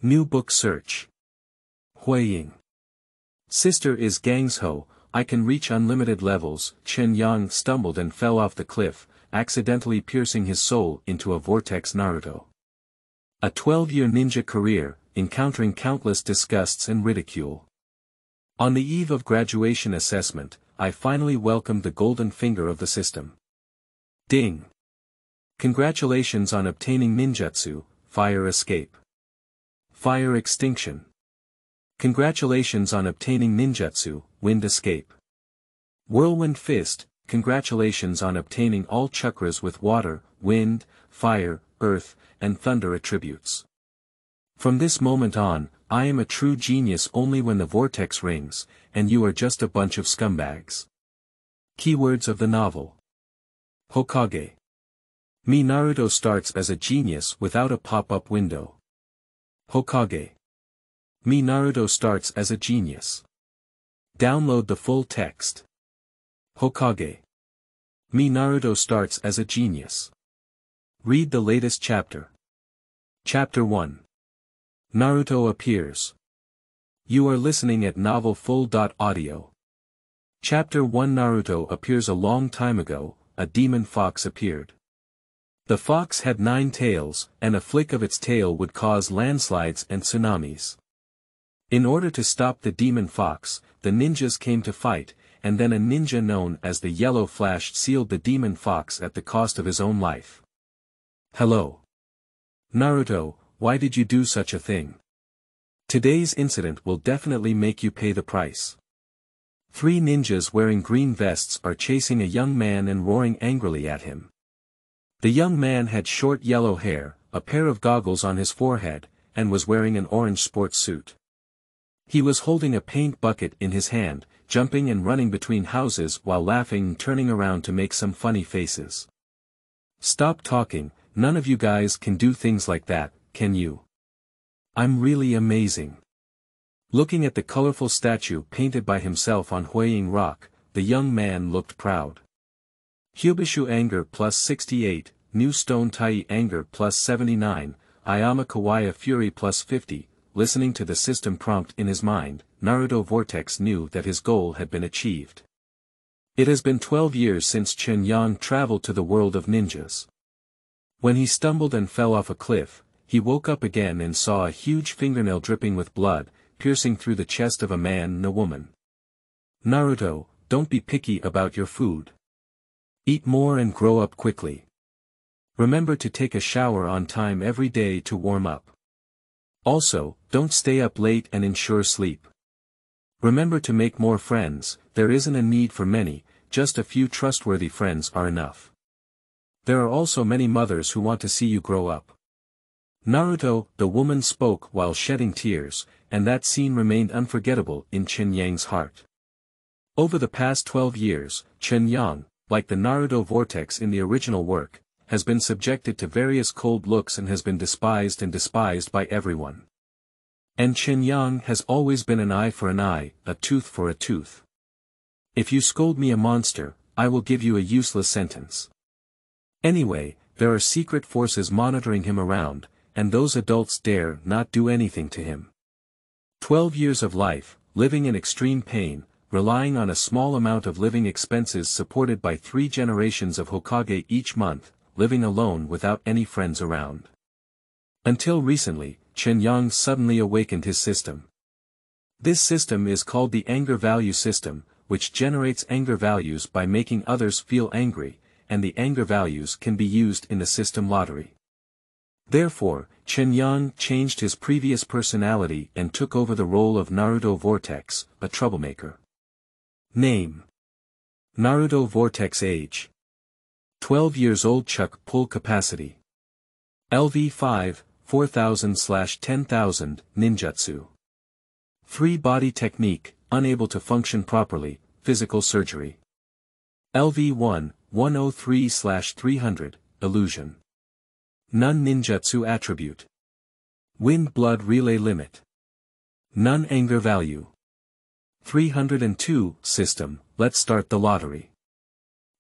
New book search. Huoying. Sister is Gangshou, I can reach unlimited levels. Chen Yang stumbled and fell off the cliff, accidentally piercing his soul into a vortex. Naruto. A 12-year ninja career, encountering countless disgusts and ridicule. On the eve of graduation assessment, I finally welcomed the golden finger of the system. Ding! Congratulations on obtaining ninjutsu, fire escape. Fire extinction. Congratulations on obtaining ninjutsu, wind escape. Whirlwind Fist, congratulations on obtaining all chakras with water, wind, fire, earth, and thunder attributes. From this moment on, I am a true genius only when the vortex rings, and you are just a bunch of scumbags. Keywords of the novel. Hokage. Me Naruto starts as a genius without a pop-up window. Hokage. Me Naruto starts as a genius. Download the full text. Hokage. Me Naruto starts as a genius. Read the latest chapter. Chapter 1. Naruto appears. You are listening at Novel Full.audio. Chapter 1. Naruto appears. A long time ago, a demon fox appeared. The fox had 9 tails, and a flick of its tail would cause landslides and tsunamis. In order to stop the demon fox, the ninjas came to fight, and then a ninja known as the Yellow Flash sealed the demon fox at the cost of his own life. Hello. Naruto, why did you do such a thing? Today's incident will definitely make you pay the price. 3 ninjas wearing green vests are chasing a young man and roaring angrily at him. The young man had short yellow hair, a pair of goggles on his forehead, and was wearing an orange sports suit. He was holding a paint bucket in his hand, jumping and running between houses while laughing and turning around to make some funny faces. Stop talking, none of you guys can do things like that, can you? I'm really amazing. Looking at the colorful statue painted by himself on Huoying Rock, the young man looked proud. Hubishu anger plus 68, New Stone Tai anger plus 79, Ayama Kawaii fury plus 50. Listening to the system prompt in his mind, Naruto Vortex knew that his goal had been achieved. It has been 12 years since Chen Yang traveled to the world of ninjas. When he stumbled and fell off a cliff, he woke up again and saw a huge fingernail dripping with blood, piercing through the chest of a man and a woman. Naruto, don't be picky about your food. Eat more and grow up quickly. Remember to take a shower on time every day to warm up. Also, don't stay up late and ensure sleep. Remember to make more friends, there isn't a need for many, just a few trustworthy friends are enough. There are also many mothers who want to see you grow up. Naruto, the woman spoke while shedding tears, and that scene remained unforgettable in Chen Yang's heart. Over the past 12 years, Chen Yang, like the Naruto Vortex in the original work, has been subjected to various cold looks and has been despised by everyone. And Chen Yang has always been an eye for an eye, a tooth for a tooth. If you scold me a monster, I will give you a useless sentence. Anyway, there are secret forces monitoring him around, and those adults dare not do anything to him. 12 years of life, living in extreme pain, relying on a small amount of living expenses supported by 3 generations of Hokage each month, living alone without any friends around. Until recently, Chen Yang suddenly awakened his system. This system is called the anger value system, which generates anger values by making others feel angry, and the anger values can be used in the system lottery. Therefore, Chen Yang changed his previous personality and took over the role of Naruto Vortex, a troublemaker. Name: Naruto Vortex. Age: 12 years old. Chuck pull capacity: LV5, 4000/10,000, ninjutsu. 3 body technique, unable to function properly, physical surgery. LV1, 103/300, illusion. None ninjutsu attribute. Wind blood relay limit. None anger value. 302, system, let's start the lottery.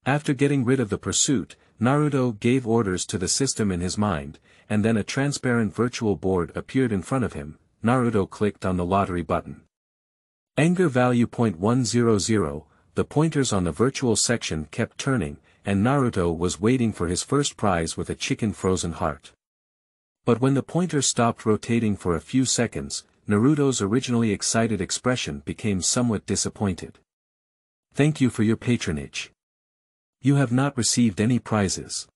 After getting rid of the pursuit, Naruto gave orders to the system in his mind, and then a transparent virtual board appeared in front of him. Naruto clicked on the lottery button. Anger value 0.100, the pointers on the virtual section kept turning, and Naruto was waiting for his first prize with a chicken frozen heart. But when the pointer stopped rotating for a few seconds, Naruto's originally excited expression became somewhat disappointed. Thank you for your patronage. You have not received any prizes.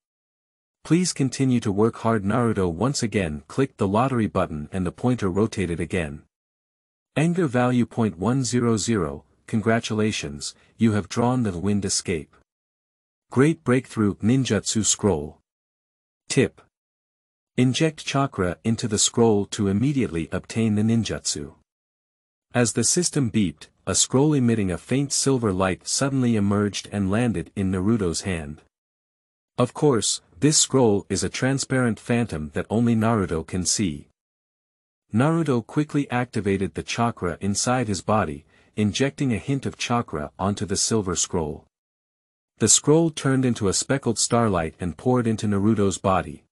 Please continue to work hard. Naruto once again clicked the lottery button and the pointer rotated again. Anger value 0.100, congratulations, you have drawn the wind escape. Great breakthrough ninjutsu scroll. Tip. Inject chakra into the scroll to immediately obtain the ninjutsu. As the system beeped, a scroll emitting a faint silver light suddenly emerged and landed in Naruto's hand. Of course, this scroll is a transparent phantom that only Naruto can see. Naruto quickly activated the chakra inside his body, injecting a hint of chakra onto the silver scroll. The scroll turned into a speckled starlight and poured into Naruto's body.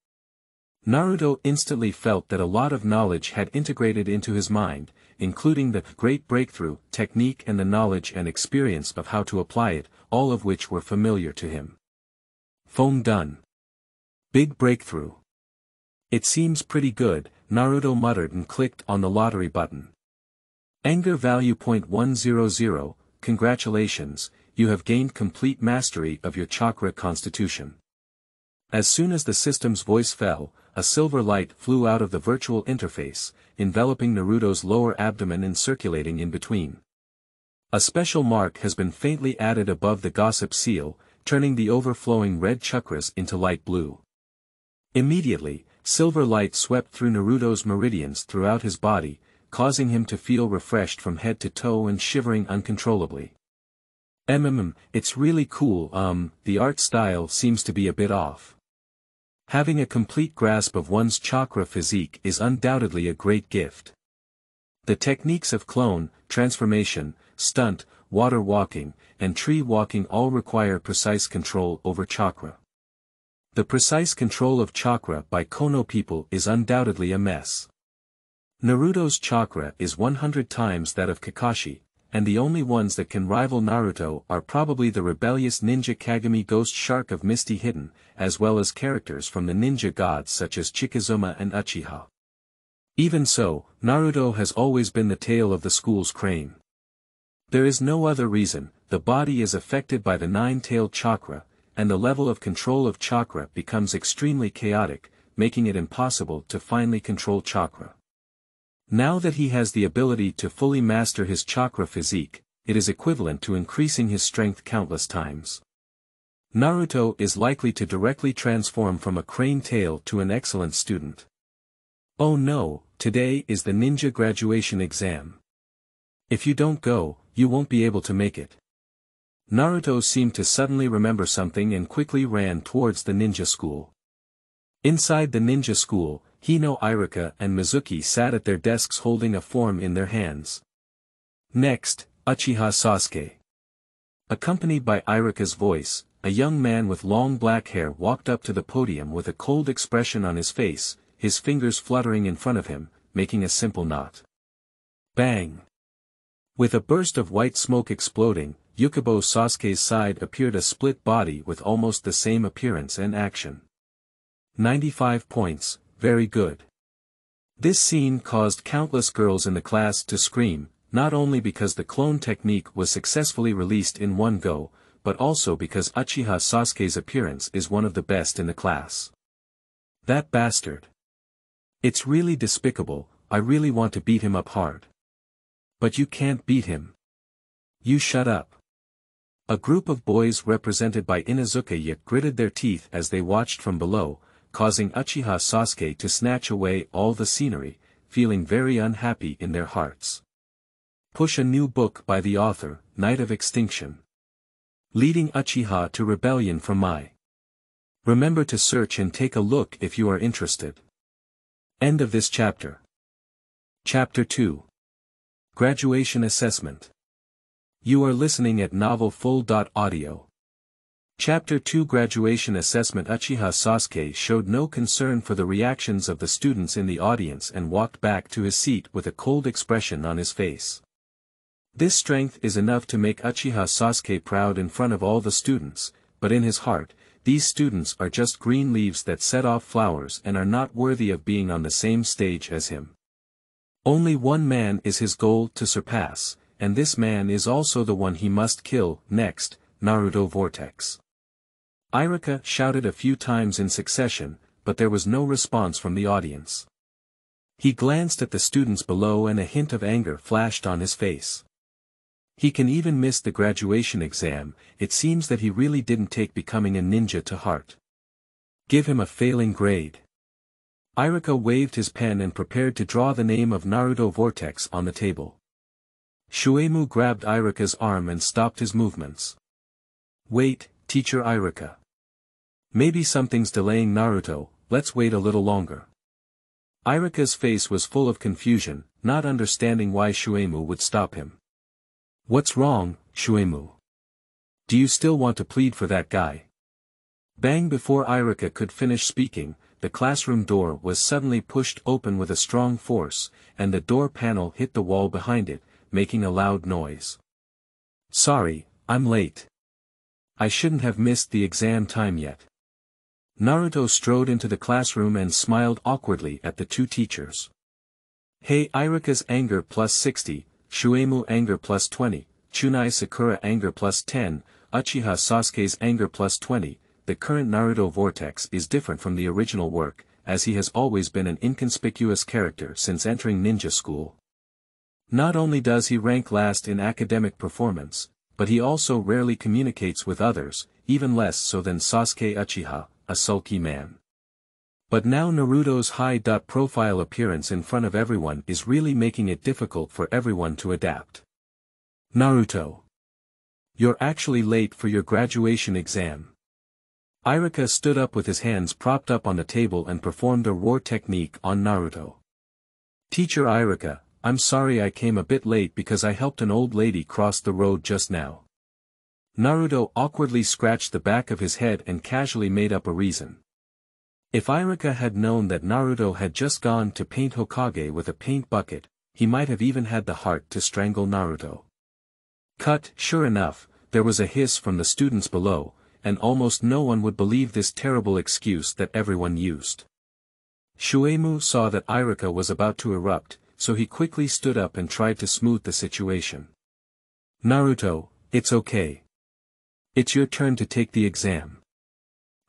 Naruto instantly felt that a lot of knowledge had integrated into his mind, including the great breakthrough technique and the knowledge and experience of how to apply it, all of which were familiar to him. Phone done. Big breakthrough. It seems pretty good, Naruto muttered and clicked on the lottery button. Anger value 0.100, congratulations, you have gained complete mastery of your chakra constitution. As soon as the system's voice fell, a silver light flew out of the virtual interface, enveloping Naruto's lower abdomen and circulating in between. A special mark has been faintly added above the gossip seal, turning the overflowing red chakras into light blue. Immediately, silver light swept through Naruto's meridians throughout his body, causing him to feel refreshed from head to toe and shivering uncontrollably. It's really cool, the art style seems to be a bit off. Having a complete grasp of one's chakra physique is undoubtedly a great gift. The techniques of clone, transformation, stunt, water walking, and tree walking all require precise control over chakra. The precise control of chakra by Kono people is undoubtedly a mess. Naruto's chakra is 100 times that of Kakashi, and the only ones that can rival Naruto are probably the rebellious ninja Kagami Ghost Shark of Misty Hidden, as well as characters from the ninja gods such as Chikazuma and Uchiha. Even so, Naruto has always been the tail of the school's crane. There is no other reason, the body is affected by the nine-tailed chakra, and the level of control of chakra becomes extremely chaotic, making it impossible to finally control chakra. Now that he has the ability to fully master his chakra physique, it is equivalent to increasing his strength countless times. Naruto is likely to directly transform from a crane tail to an excellent student. Oh no, today is the ninja graduation exam. If you don't go, you won't be able to make it. Naruto seemed to suddenly remember something and quickly ran towards the ninja school. Inside the ninja school, Hino Iruka and Mizuki sat at their desks holding a form in their hands. Next, Uchiha Sasuke. Accompanied by Iruka's voice, a young man with long black hair walked up to the podium with a cold expression on his face, his fingers fluttering in front of him, making a simple knot. Bang! With a burst of white smoke exploding, Yukibo Sasuke's side appeared a split body with almost the same appearance and action. 95 points, very good. This scene caused countless girls in the class to scream, not only because the clone technique was successfully released in one go, but also because Uchiha Sasuke's appearance is one of the best in the class. That bastard. It's really despicable, I really want to beat him up hard. But you can't beat him. You shut up. A group of boys represented by Inuzuka gritted their teeth as they watched from below, causing Uchiha Sasuke to snatch away all the scenery, feeling very unhappy in their hearts. Push a new book by the author, Knight of Extinction. Leading Uchiha to rebellion from Mai. Remember to search and take a look if you are interested. End of this chapter. Chapter 2. Graduation Assessment. You are listening at novelfull.audio. Chapter 2 Graduation Assessment. Uchiha Sasuke showed no concern for the reactions of the students in the audience and walked back to his seat with a cold expression on his face. This strength is enough to make Uchiha Sasuke proud in front of all the students, but in his heart, these students are just green leaves that set off flowers and are not worthy of being on the same stage as him. Only one man is his goal to surpass, and this man is also the one he must kill. Next, Naruto Vortex. Iruka shouted a few times in succession, but there was no response from the audience. He glanced at the students below and a hint of anger flashed on his face. He can even miss the graduation exam. It seems that he really didn't take becoming a ninja to heart. Give him a failing grade. Iruka waved his pen and prepared to draw the name of Naruto Vortex on the table. Shuimu grabbed Iruka's arm and stopped his movements. Wait, Teacher Iruka. Maybe something's delaying Naruto, let's wait a little longer. Iruka's face was full of confusion, not understanding why Shuimu would stop him. What's wrong, Shuimu? Do you still want to plead for that guy? Bang! Before Iruka could finish speaking, the classroom door was suddenly pushed open with a strong force, and the door panel hit the wall behind it, making a loud noise. Sorry, I'm late. I shouldn't have missed the exam time yet. Naruto strode into the classroom and smiled awkwardly at the two teachers. Hey, Iruka's anger plus 60, Shuimu anger plus 20, Chunai Sakura anger plus 10, Uchiha Sasuke's anger plus 20. The current Naruto Vortex is different from the original work, as he has always been an inconspicuous character since entering ninja school. Not only does he rank last in academic performance, but he also rarely communicates with others, even less so than Sasuke Uchiha, a sulky man. But now Naruto's high-profile appearance in front of everyone is really making it difficult for everyone to adapt. Naruto. You're actually late for your graduation exam. Iruka stood up with his hands propped up on the table and performed a roar technique on Naruto. Teacher Iruka, I'm sorry I came a bit late because I helped an old lady cross the road just now. Naruto awkwardly scratched the back of his head and casually made up a reason. If Iruka had known that Naruto had just gone to paint Hokage with a paint bucket, he might have even had the heart to strangle Naruto. Cut. Sure enough, there was a hiss from the students below, and almost no one would believe this terrible excuse that everyone used. Shuimu saw that Iruka was about to erupt, so he quickly stood up and tried to smooth the situation. Naruto, it's okay. It's your turn to take the exam.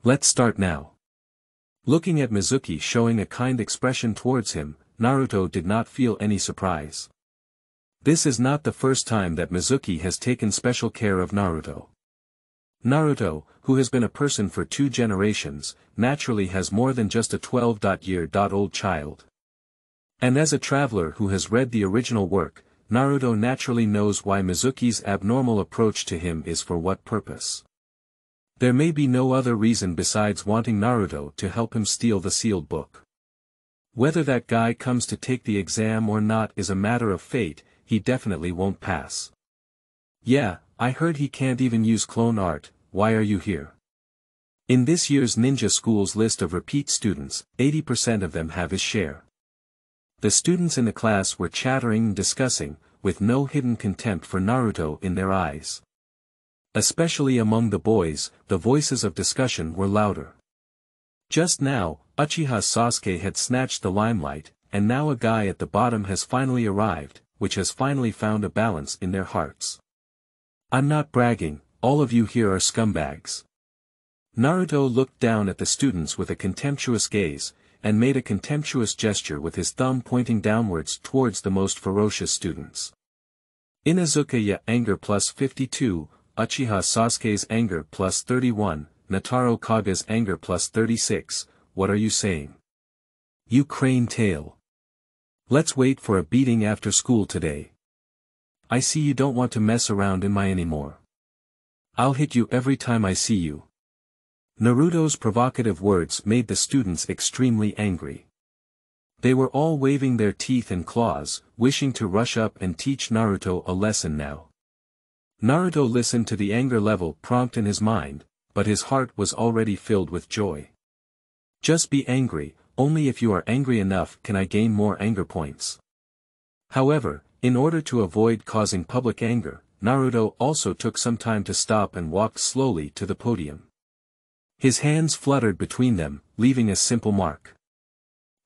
Let's start now. Looking at Mizuki showing a kind expression towards him, Naruto did not feel any surprise. This is not the first time that Mizuki has taken special care of Naruto. Naruto, who has been a person for 2 generations, naturally has more than just a 12-year-old child. And as a traveler who has read the original work, Naruto naturally knows why Mizuki's abnormal approach to him is for what purpose. There may be no other reason besides wanting Naruto to help him steal the sealed book. Whether that guy comes to take the exam or not is a matter of fate, he definitely won't pass. Yeah, I heard he can't even use clone art. Why are you here? In this year's ninja school's list of repeat students, 80% of them have his share. The students in the class were chattering and discussing, with no hidden contempt for Naruto in their eyes. Especially among the boys, the voices of discussion were louder. Just now, Uchiha Sasuke had snatched the limelight, and now a guy at the bottom has finally arrived, which has finally found a balance in their hearts. I'm not bragging, all of you here are scumbags. Naruto looked down at the students with a contemptuous gaze, and made a contemptuous gesture with his thumb pointing downwards towards the most ferocious students. Inazukaya anger plus 52, Uchiha Sasuke's anger plus 31, Nataro Kaga's anger plus 36, what are you saying? You crane tail. Let's wait for a beating after school today. I see you don't want to mess around in my anymore. I'll hit you every time I see you. Naruto's provocative words made the students extremely angry. They were all waving their teeth and claws, wishing to rush up and teach Naruto a lesson now. Naruto listened to the anger level prompt in his mind, but his heart was already filled with joy. Just be angry, only if you are angry enough can I gain more anger points. However, in order to avoid causing public anger, Naruto also took some time to stop and walked slowly to the podium. His hands fluttered between them, leaving a simple mark.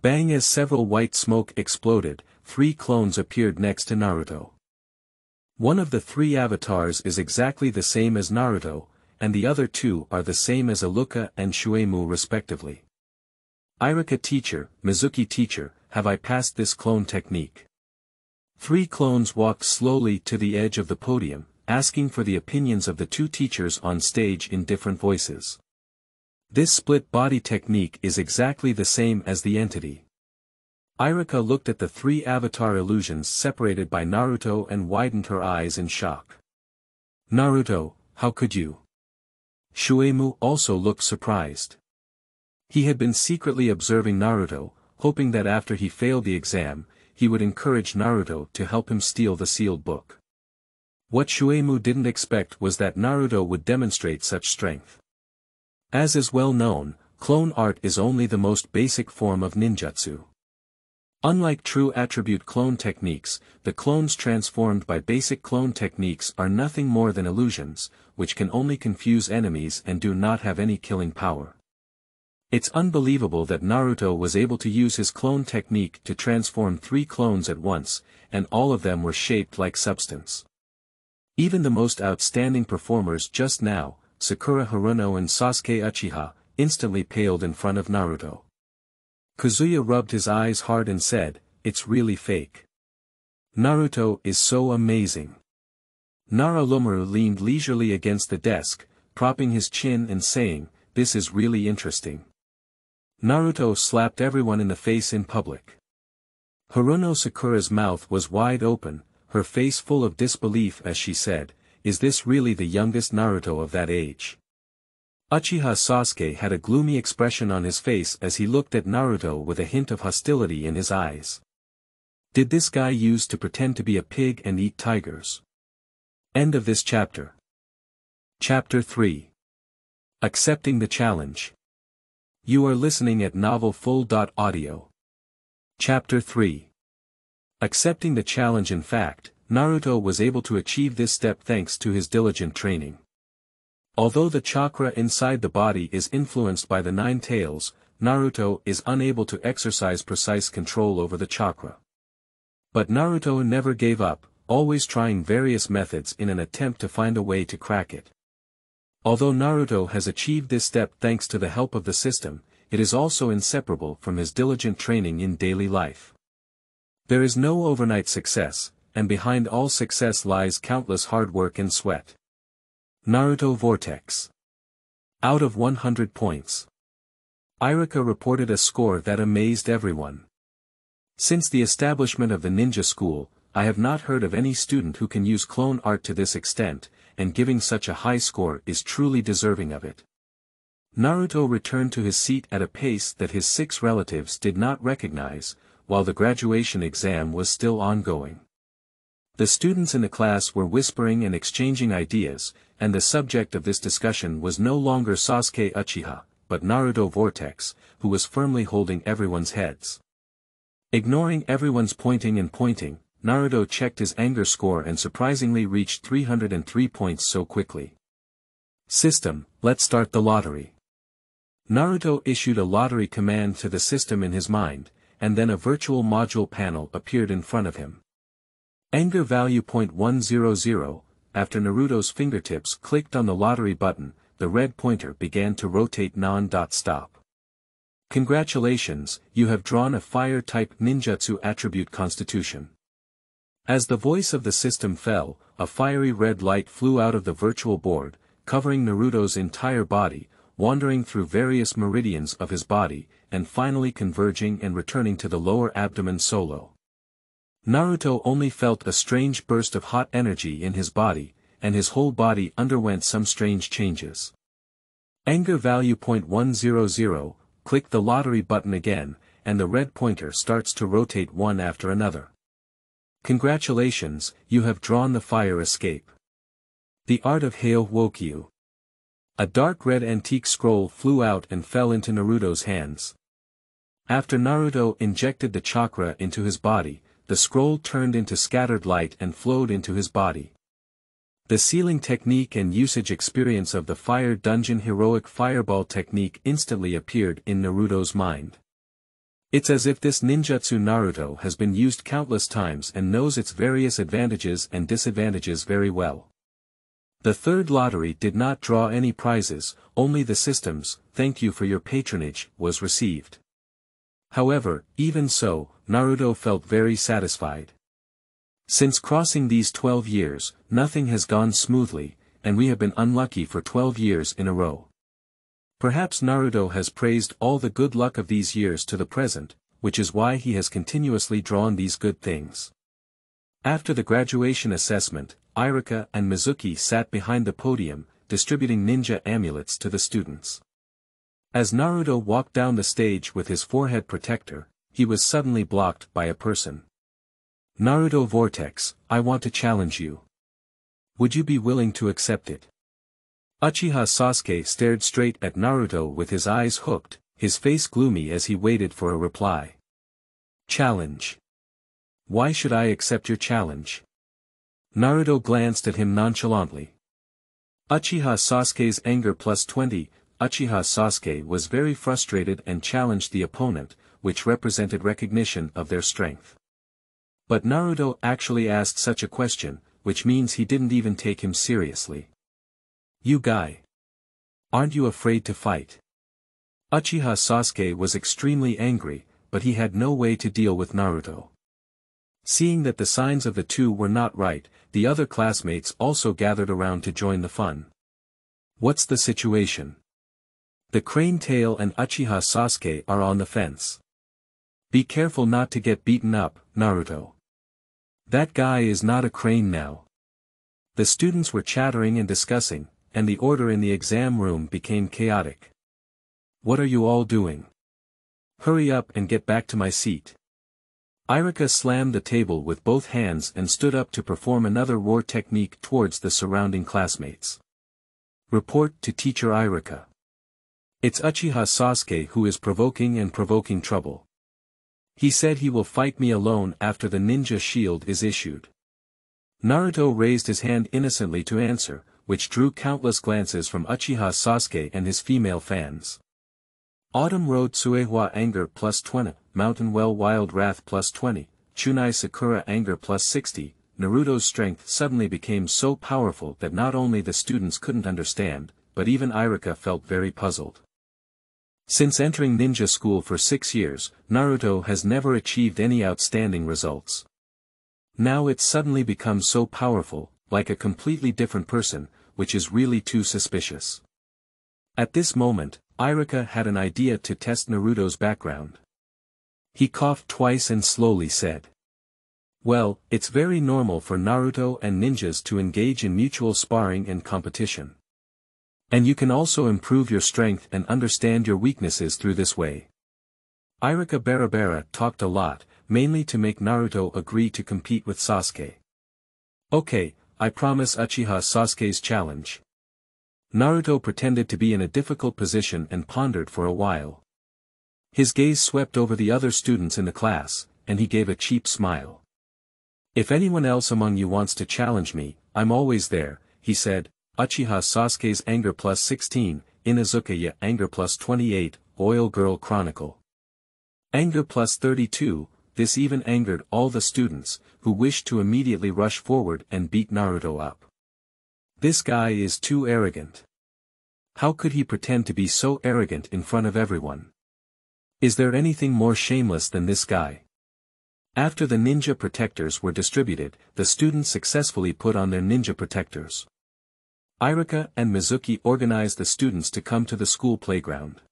Bang! As several white smoke exploded, 3 clones appeared next to Naruto. One of the 3 avatars is exactly the same as Naruto, and the other 2 are the same as Iruka and Shuimu respectively. Iruka teacher, Mizuki teacher, have I passed this clone technique? 3 clones walked slowly to the edge of the podium, asking for the opinions of the 2 teachers on stage in different voices. This split body technique is exactly the same as the entity. Iruka looked at the 3 avatar illusions separated by Naruto and widened her eyes in shock. Naruto, how could you? Shuimu also looked surprised. He had been secretly observing Naruto, hoping that after he failed the exam, he would encourage Naruto to help him steal the sealed book. What Shuimu didn't expect was that Naruto would demonstrate such strength. As is well known, clone art is only the most basic form of ninjutsu. Unlike true attribute clone techniques, the clones transformed by basic clone techniques are nothing more than illusions, which can only confuse enemies and do not have any killing power. It's unbelievable that Naruto was able to use his clone technique to transform 3 clones at once, and all of them were shaped like substance. Even the most outstanding performers just now, Sakura Haruno and Sasuke Uchiha, instantly paled in front of Naruto. Kazuya rubbed his eyes hard and said, "It's really fake. Naruto is so amazing." Naruto leaned leisurely against the desk, propping his chin and saying, "This is really interesting." Naruto slapped everyone in the face in public. Haruno Sakura's mouth was wide open, her face full of disbelief as she said, "Is this really the youngest Naruto of that age?" Uchiha Sasuke had a gloomy expression on his face as he looked at Naruto with a hint of hostility in his eyes. Did this guy use to pretend to be a pig and eat tigers? End of this chapter. Chapter 3. Accepting the Challenge. You are listening at novelfull.audio. Chapter 3. Accepting the challenge. In fact, Naruto was able to achieve this step thanks to his diligent training. Although the chakra inside the body is influenced by the 9 tails, Naruto is unable to exercise precise control over the chakra. But Naruto never gave up, always trying various methods in an attempt to find a way to crack it. Although Naruto has achieved this step thanks to the help of the system, it is also inseparable from his diligent training in daily life. There is no overnight success, and behind all success lies countless hard work and sweat. Naruto Vortex. Out of 100 points. Iruka reported a score that amazed everyone. Since the establishment of the ninja school, I have not heard of any student who can use clone art to this extent, and giving such a high score is truly deserving of it. Naruto returned to his seat at a pace that his 6 relatives did not recognize, while the graduation exam was still ongoing. The students in the class were whispering and exchanging ideas, and the subject of this discussion was no longer Sasuke Uchiha, but Naruto Vortex, who was firmly holding everyone's heads. Ignoring everyone's pointing, Naruto checked his anger score and surprisingly reached 303 points so quickly. System, let's start the lottery. Naruto issued a lottery command to the system in his mind, and then a virtual module panel appeared in front of him. Anger value .100, after Naruto's fingertips clicked on the lottery button, the red pointer began to rotate non-stop. Congratulations, you have drawn a fire-type ninjutsu attribute constitution. As the voice of the system fell, a fiery red light flew out of the virtual board, covering Naruto's entire body, wandering through various meridians of his body, and finally converging and returning to the lower abdomen solo. Naruto only felt a strange burst of hot energy in his body, and his whole body underwent some strange changes. Anger value .100, click the lottery button again, and the red pointer starts to rotate one after another. Congratulations, you have drawn the fire escape. The art of Huoying. A dark red antique scroll flew out and fell into Naruto's hands. After Naruto injected the chakra into his body, the scroll turned into scattered light and flowed into his body. The sealing technique and usage experience of the Fire Dungeon heroic fireball technique instantly appeared in Naruto's mind. It's as if this ninjutsu Naruto has been used countless times and knows its various advantages and disadvantages very well. The third lottery did not draw any prizes, only the system's "thank you for your patronage" was received. However, even so, Naruto felt very satisfied. Since crossing these 12 years, nothing has gone smoothly, and we have been unlucky for 12 years in a row. Perhaps Naruto has praised all the good luck of these years to the present, which is why he has continuously drawn these good things. After the graduation assessment, Iruka and Mizuki sat behind the podium, distributing ninja amulets to the students. As Naruto walked down the stage with his forehead protector, he was suddenly blocked by a person. "Naruto Vortex, I want to challenge you. Would you be willing to accept it?" Uchiha Sasuke stared straight at Naruto with his eyes hooked, his face gloomy as he waited for a reply. "Challenge? Why should I accept your challenge?" Naruto glanced at him nonchalantly. Uchiha Sasuke's anger +20. Uchiha Sasuke was very frustrated and challenged the opponent, which represented recognition of their strength. But Naruto actually asked such a question, which means he didn't even take him seriously. "You guy. Aren't you afraid to fight?" Uchiha Sasuke was extremely angry, but he had no way to deal with Naruto. Seeing that the signs of the two were not right, the other classmates also gathered around to join the fun. "What's the situation?" The Crane Tail and Uchiha Sasuke are on the fence. "Be careful not to get beaten up, Naruto. That guy is not a crane now." The students were chattering and discussing, and the order in the exam room became chaotic. "What are you all doing? Hurry up and get back to my seat." Iruka slammed the table with both hands and stood up to perform another war technique towards the surrounding classmates. "Report to Teacher Iruka. It's Uchiha Sasuke who is provoking trouble. He said he will fight me alone after the ninja shield is issued." Naruto raised his hand innocently to answer, which drew countless glances from Uchiha Sasuke and his female fans. Autumn Road Suehua Anger +20, Mountain Well Wild Wrath +20, Chunai Sakura Anger +60. Naruto's strength suddenly became so powerful that not only the students couldn't understand, but even Iruka felt very puzzled. Since entering ninja school for 6 years, Naruto has never achieved any outstanding results. Now it's suddenly become so powerful, like a completely different person, which is really too suspicious. At this moment, Iruka had an idea to test Naruto's background. He coughed twice and slowly said, "Well, it's very normal for Naruto and ninjas to engage in mutual sparring and competition. And you can also improve your strength and understand your weaknesses through this way." Iruka Barabara talked a lot, mainly to make Naruto agree to compete with Sasuke. "Okay, I promise Uchiha Sasuke's challenge." Naruto pretended to be in a difficult position and pondered for a while. His gaze swept over the other students in the class, and he gave a cheap smile. "If anyone else among you wants to challenge me, I'm always there," he said. Uchiha Sasuke's anger +16, Inazukaya anger +28, Oil Girl Chronicle. Anger +32, this even angered all the students, who wished to immediately rush forward and beat Naruto up. This guy is too arrogant. How could he pretend to be so arrogant in front of everyone? Is there anything more shameless than this guy? After the ninja protectors were distributed, the students successfully put on their ninja protectors. Iruka and Mizuki organized the students to come to the school playground.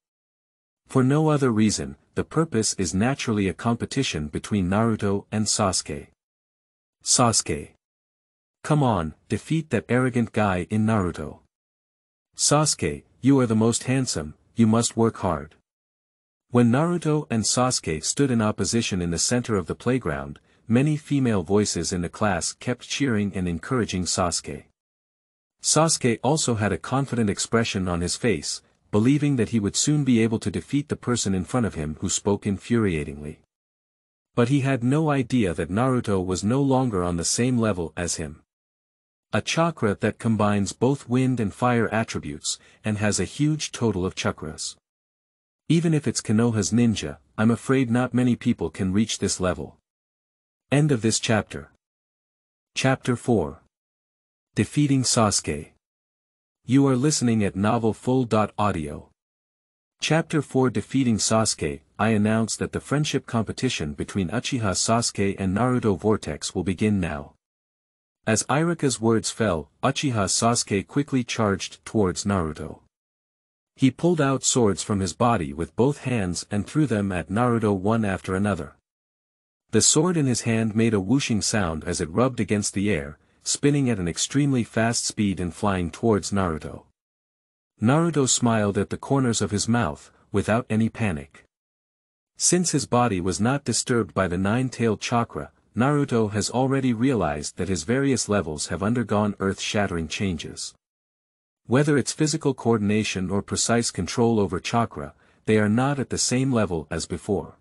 For no other reason, the purpose is naturally a competition between Naruto and Sasuke. "Sasuke. Come on, defeat that arrogant guy in Naruto. Sasuke, you are the most handsome, you must work hard." When Naruto and Sasuke stood in opposition in the center of the playground, many female voices in the class kept cheering and encouraging Sasuke. Sasuke also had a confident expression on his face, believing that he would soon be able to defeat the person in front of him who spoke infuriatingly. But he had no idea that Naruto was no longer on the same level as him. A chakra that combines both wind and fire attributes, and has a huge total of chakras. Even if it's Konoha's ninja, I'm afraid not many people can reach this level. End of this chapter. Chapter 4. Defeating Sasuke. You are listening at novelfull.audio. Chapter 4. Defeating Sasuke. I announce that the friendship competition between Uchiha Sasuke and Naruto Vortex will begin now. As Irika's words fell, Uchiha Sasuke quickly charged towards Naruto. He pulled out swords from his body with both hands and threw them at Naruto one after another. The sword in his hand made a whooshing sound as it rubbed against the air, spinning at an extremely fast speed and flying towards Naruto. Naruto smiled at the corners of his mouth, without any panic. Since his body was not disturbed by the nine-tailed chakra, Naruto has already realized that his various levels have undergone earth-shattering changes. Whether it's physical coordination or precise control over chakra, they are not at the same level as before.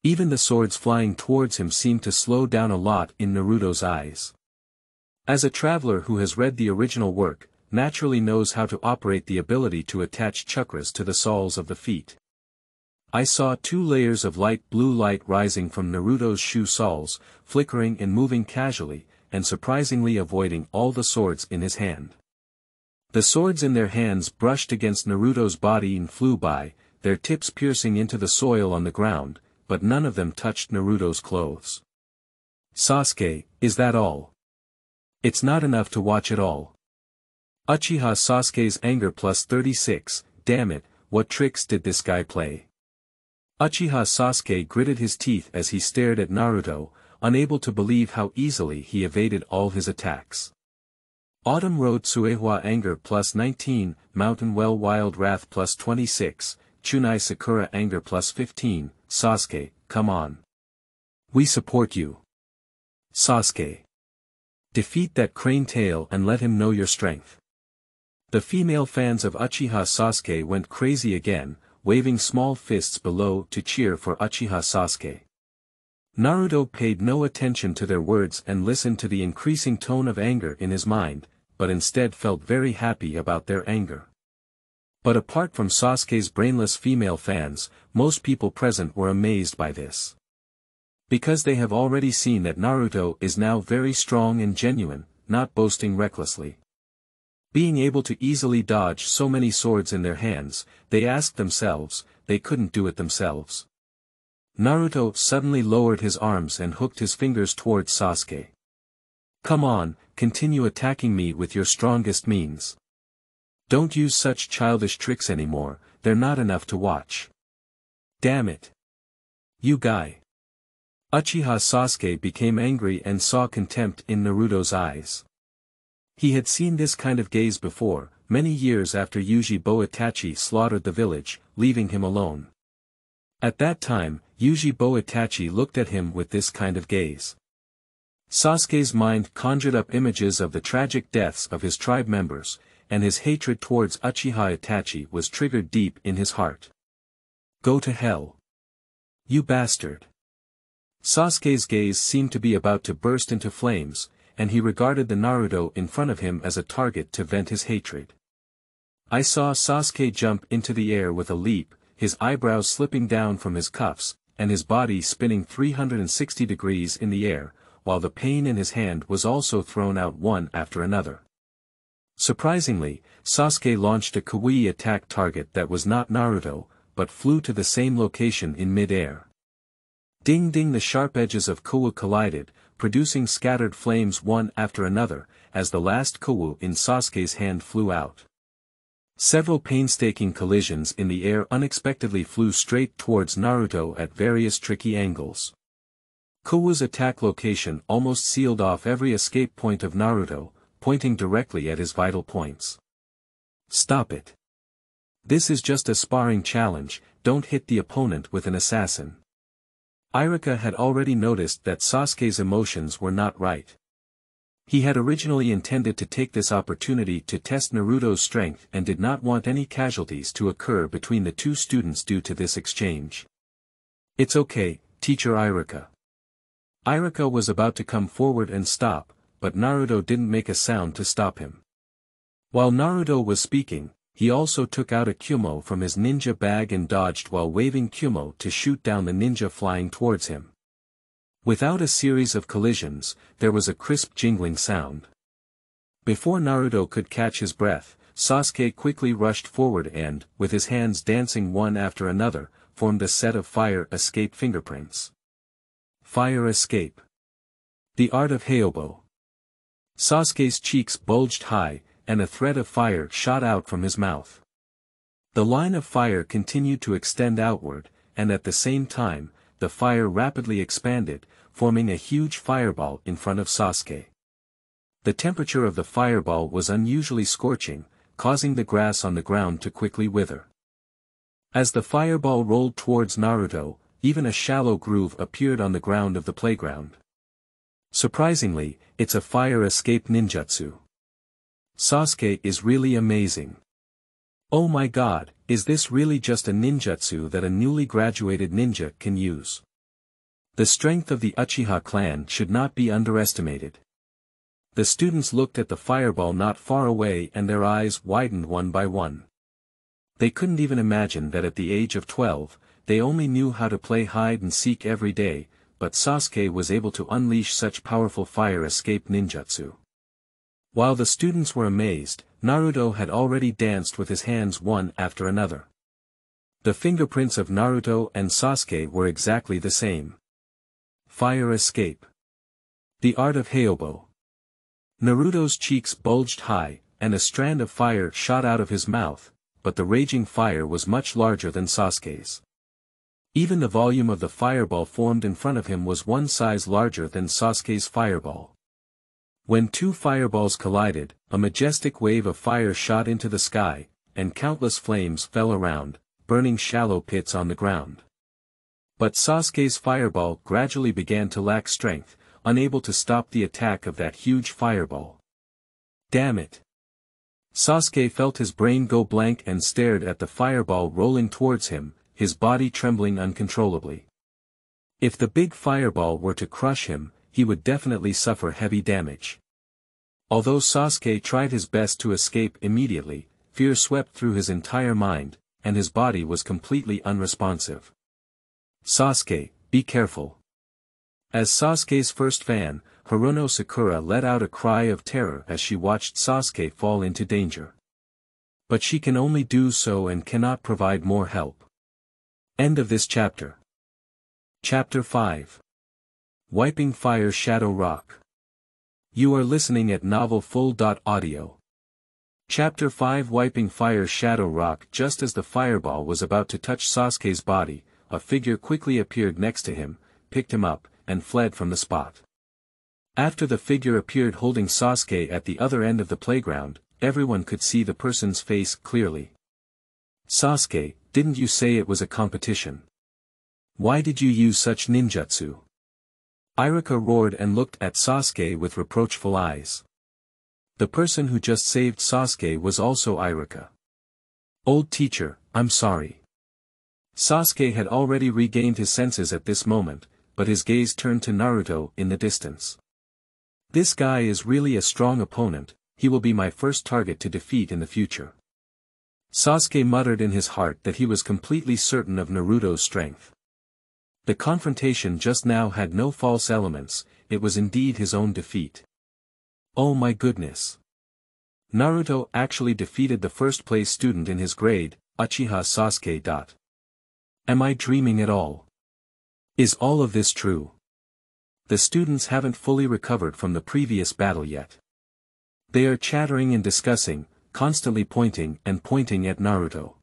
Even the swords flying towards him seem to slow down a lot in Naruto's eyes. As a traveler who has read the original work, naturally knows how to operate the ability to attach chakras to the soles of the feet. I saw 2 layers of light blue light rising from Naruto's shoe soles, flickering and moving casually, and surprisingly avoiding all the swords in his hand. The swords in their hands brushed against Naruto's body and flew by, their tips piercing into the soil on the ground, but none of them touched Naruto's clothes. Sasuke, is that all? It's not enough to watch it all. Uchiha Sasuke's anger plus 36, damn it, what tricks did this guy play? Uchiha Sasuke gritted his teeth as he stared at Naruto, unable to believe how easily he evaded all his attacks. Autumn Road Suehua Anger plus 19, Mountain Well Wild Wrath plus 26, Chunai Sakura Anger plus 15, Sasuke, come on. We support you. Sasuke. Defeat that crane tail and let him know your strength. The female fans of Uchiha Sasuke went crazy again, waving small fists below to cheer for Uchiha Sasuke. Naruto paid no attention to their words and listened to the increasing tone of anger in his mind, but instead felt very happy about their anger. But apart from Sasuke's brainless female fans, most people present were amazed by this. Because they have already seen that Naruto is now very strong and genuine, not boasting recklessly. Being able to easily dodge so many swords in their hands, they asked themselves, they couldn't do it themselves. Naruto suddenly lowered his arms and hooked his fingers towards Sasuke. Come on, continue attacking me with your strongest means. Don't use such childish tricks anymore, they're not enough to watch. Damn it. You guy. Uchiha Sasuke became angry and saw contempt in Naruto's eyes. He had seen this kind of gaze before, many years after Yuji-Bo Itachi slaughtered the village, leaving him alone. At that time, Yuji-Bo Itachi looked at him with this kind of gaze. Sasuke's mind conjured up images of the tragic deaths of his tribe members, and his hatred towards Uchiha Itachi was triggered deep in his heart. Go to hell. You bastard. Sasuke's gaze seemed to be about to burst into flames, and he regarded the Naruto in front of him as a target to vent his hatred. I saw Sasuke jump into the air with a leap, his eyebrows slipping down from his cuffs, and his body spinning 360 degrees in the air, while the pain in his hand was also thrown out one after another. Surprisingly, Sasuke launched a kawaii attack target that was not Naruto, but flew to the same location in mid-air. Ding ding, the sharp edges of kawu collided, producing scattered flames one after another, as the last kawu in Sasuke's hand flew out. Several painstaking collisions in the air unexpectedly flew straight towards Naruto at various tricky angles. Kawu's attack location almost sealed off every escape point of Naruto, pointing directly at his vital points. Stop it. This is just a sparring challenge, don't hit the opponent with an assassin. Irika had already noticed that Sasuke's emotions were not right. He had originally intended to take this opportunity to test Naruto's strength and did not want any casualties to occur between the two students due to this exchange. "It's okay, Teacher Iruka." Iruka was about to come forward and stop, but Naruto didn't make a sound to stop him. While Naruto was speaking, he also took out a Kyumo from his ninja bag and dodged while waving Kyumo to shoot down the ninja flying towards him. Without a series of collisions, there was a crisp jingling sound. Before Naruto could catch his breath, Sasuke quickly rushed forward and, with his hands dancing one after another, formed a set of fire escape fingerprints. Fire escape. The art of Hyobo. Sasuke's cheeks bulged high, and a thread of fire shot out from his mouth. The line of fire continued to extend outward, and at the same time, the fire rapidly expanded, forming a huge fireball in front of Sasuke. The temperature of the fireball was unusually scorching, causing the grass on the ground to quickly wither. As the fireball rolled towards Naruto, even a shallow groove appeared on the ground of the playground. Surprisingly, it's a fire escape ninjutsu. Sasuke is really amazing. Oh my god, is this really just a ninjutsu that a newly graduated ninja can use? The strength of the Uchiha clan should not be underestimated. The students looked at the fireball not far away and their eyes widened one by one. They couldn't even imagine that at the age of 12, they only knew how to play hide and seek every day, but Sasuke was able to unleash such powerful fire escape ninjutsu. While the students were amazed, Naruto had already danced with his hands one after another. The fingerprints of Naruto and Sasuke were exactly the same. Fire escape. The art of Hyobo. Naruto's cheeks bulged high, and a strand of fire shot out of his mouth, but the raging fire was much larger than Sasuke's. Even the volume of the fireball formed in front of him was one size larger than Sasuke's fireball. When two fireballs collided, a majestic wave of fire shot into the sky, and countless flames fell around, burning shallow pits on the ground. But Sasuke's fireball gradually began to lack strength, unable to stop the attack of that huge fireball. Damn it! Sasuke felt his brain go blank and stared at the fireball rolling towards him, his body trembling uncontrollably. If the big fireball were to crush him, he would definitely suffer heavy damage. Although Sasuke tried his best to escape immediately, fear swept through his entire mind, and his body was completely unresponsive. Sasuke, be careful. As Sasuke's first fan, Haruno Sakura let out a cry of terror as she watched Sasuke fall into danger. But she can only do so and cannot provide more help. End of this chapter. Chapter 5. Wiping Fire Shadow Rock. You are listening at novelfull.audio. Chapter 5 Wiping Fire Shadow Rock. Just as the fireball was about to touch Sasuke's body, a figure quickly appeared next to him, picked him up, and fled from the spot. After the figure appeared holding Sasuke at the other end of the playground, everyone could see the person's face clearly. Sasuke, didn't you say it was a competition? Why did you use such ninjutsu? Iruka roared and looked at Sasuke with reproachful eyes. The person who just saved Sasuke was also Iruka. Old teacher, I'm sorry. Sasuke had already regained his senses at this moment, but his gaze turned to Naruto in the distance. This guy is really a strong opponent, he will be my first target to defeat in the future. Sasuke muttered in his heart that he was completely certain of Naruto's strength. The confrontation just now had no false elements, it was indeed his own defeat. Oh my goodness. Naruto actually defeated the first-place student in his grade, Uchiha Sasuke. Am I dreaming at all? Is all of this true? The students haven't fully recovered from the previous battle yet. They are chattering and discussing, constantly pointing at Naruto.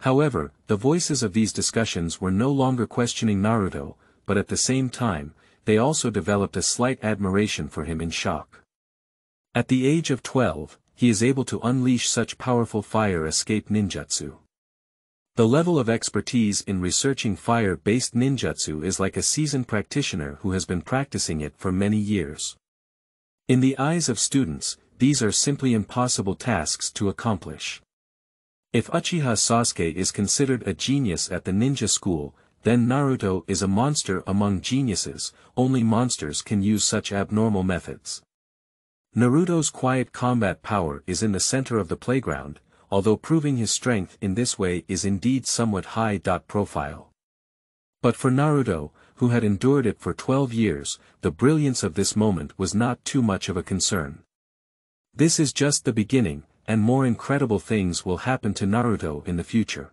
However, the voices of these discussions were no longer questioning Naruto, but at the same time, they also developed a slight admiration for him in shock. At the age of 12, he is able to unleash such powerful fire escape ninjutsu. The level of expertise in researching fire-based ninjutsu is like a seasoned practitioner who has been practicing it for many years. In the eyes of students, these are simply impossible tasks to accomplish. If Uchiha Sasuke is considered a genius at the ninja school, then Naruto is a monster among geniuses. Only monsters can use such abnormal methods. Naruto's quiet combat power is in the center of the playground, although proving his strength in this way is indeed somewhat high profile. But for Naruto, who had endured it for 12 years, the brilliance of this moment was not too much of a concern. This is just the beginning, and more incredible things will happen to Naruto in the future.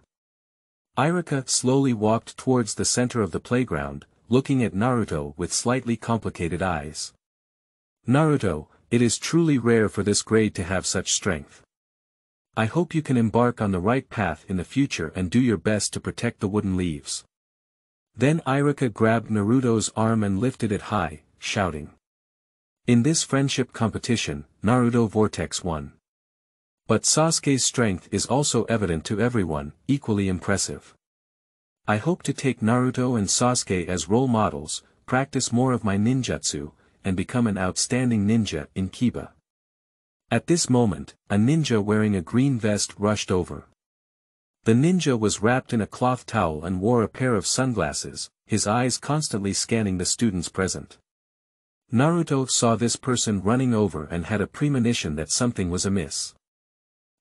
Iruka slowly walked towards the center of the playground, looking at Naruto with slightly complicated eyes. Naruto, it is truly rare for this grade to have such strength. I hope you can embark on the right path in the future and do your best to protect the wooden leaves. Then Iruka grabbed Naruto's arm and lifted it high, shouting. In this friendship competition, Naruto Vortex won. But Sasuke's strength is also evident to everyone, equally impressive. I hope to take Naruto and Sasuke as role models, practice more of my ninjutsu, and become an outstanding ninja in Kiba. At this moment, a ninja wearing a green vest rushed over. The ninja was wrapped in a cloth towel and wore a pair of sunglasses, his eyes constantly scanning the students present. Naruto saw this person running over and had a premonition that something was amiss.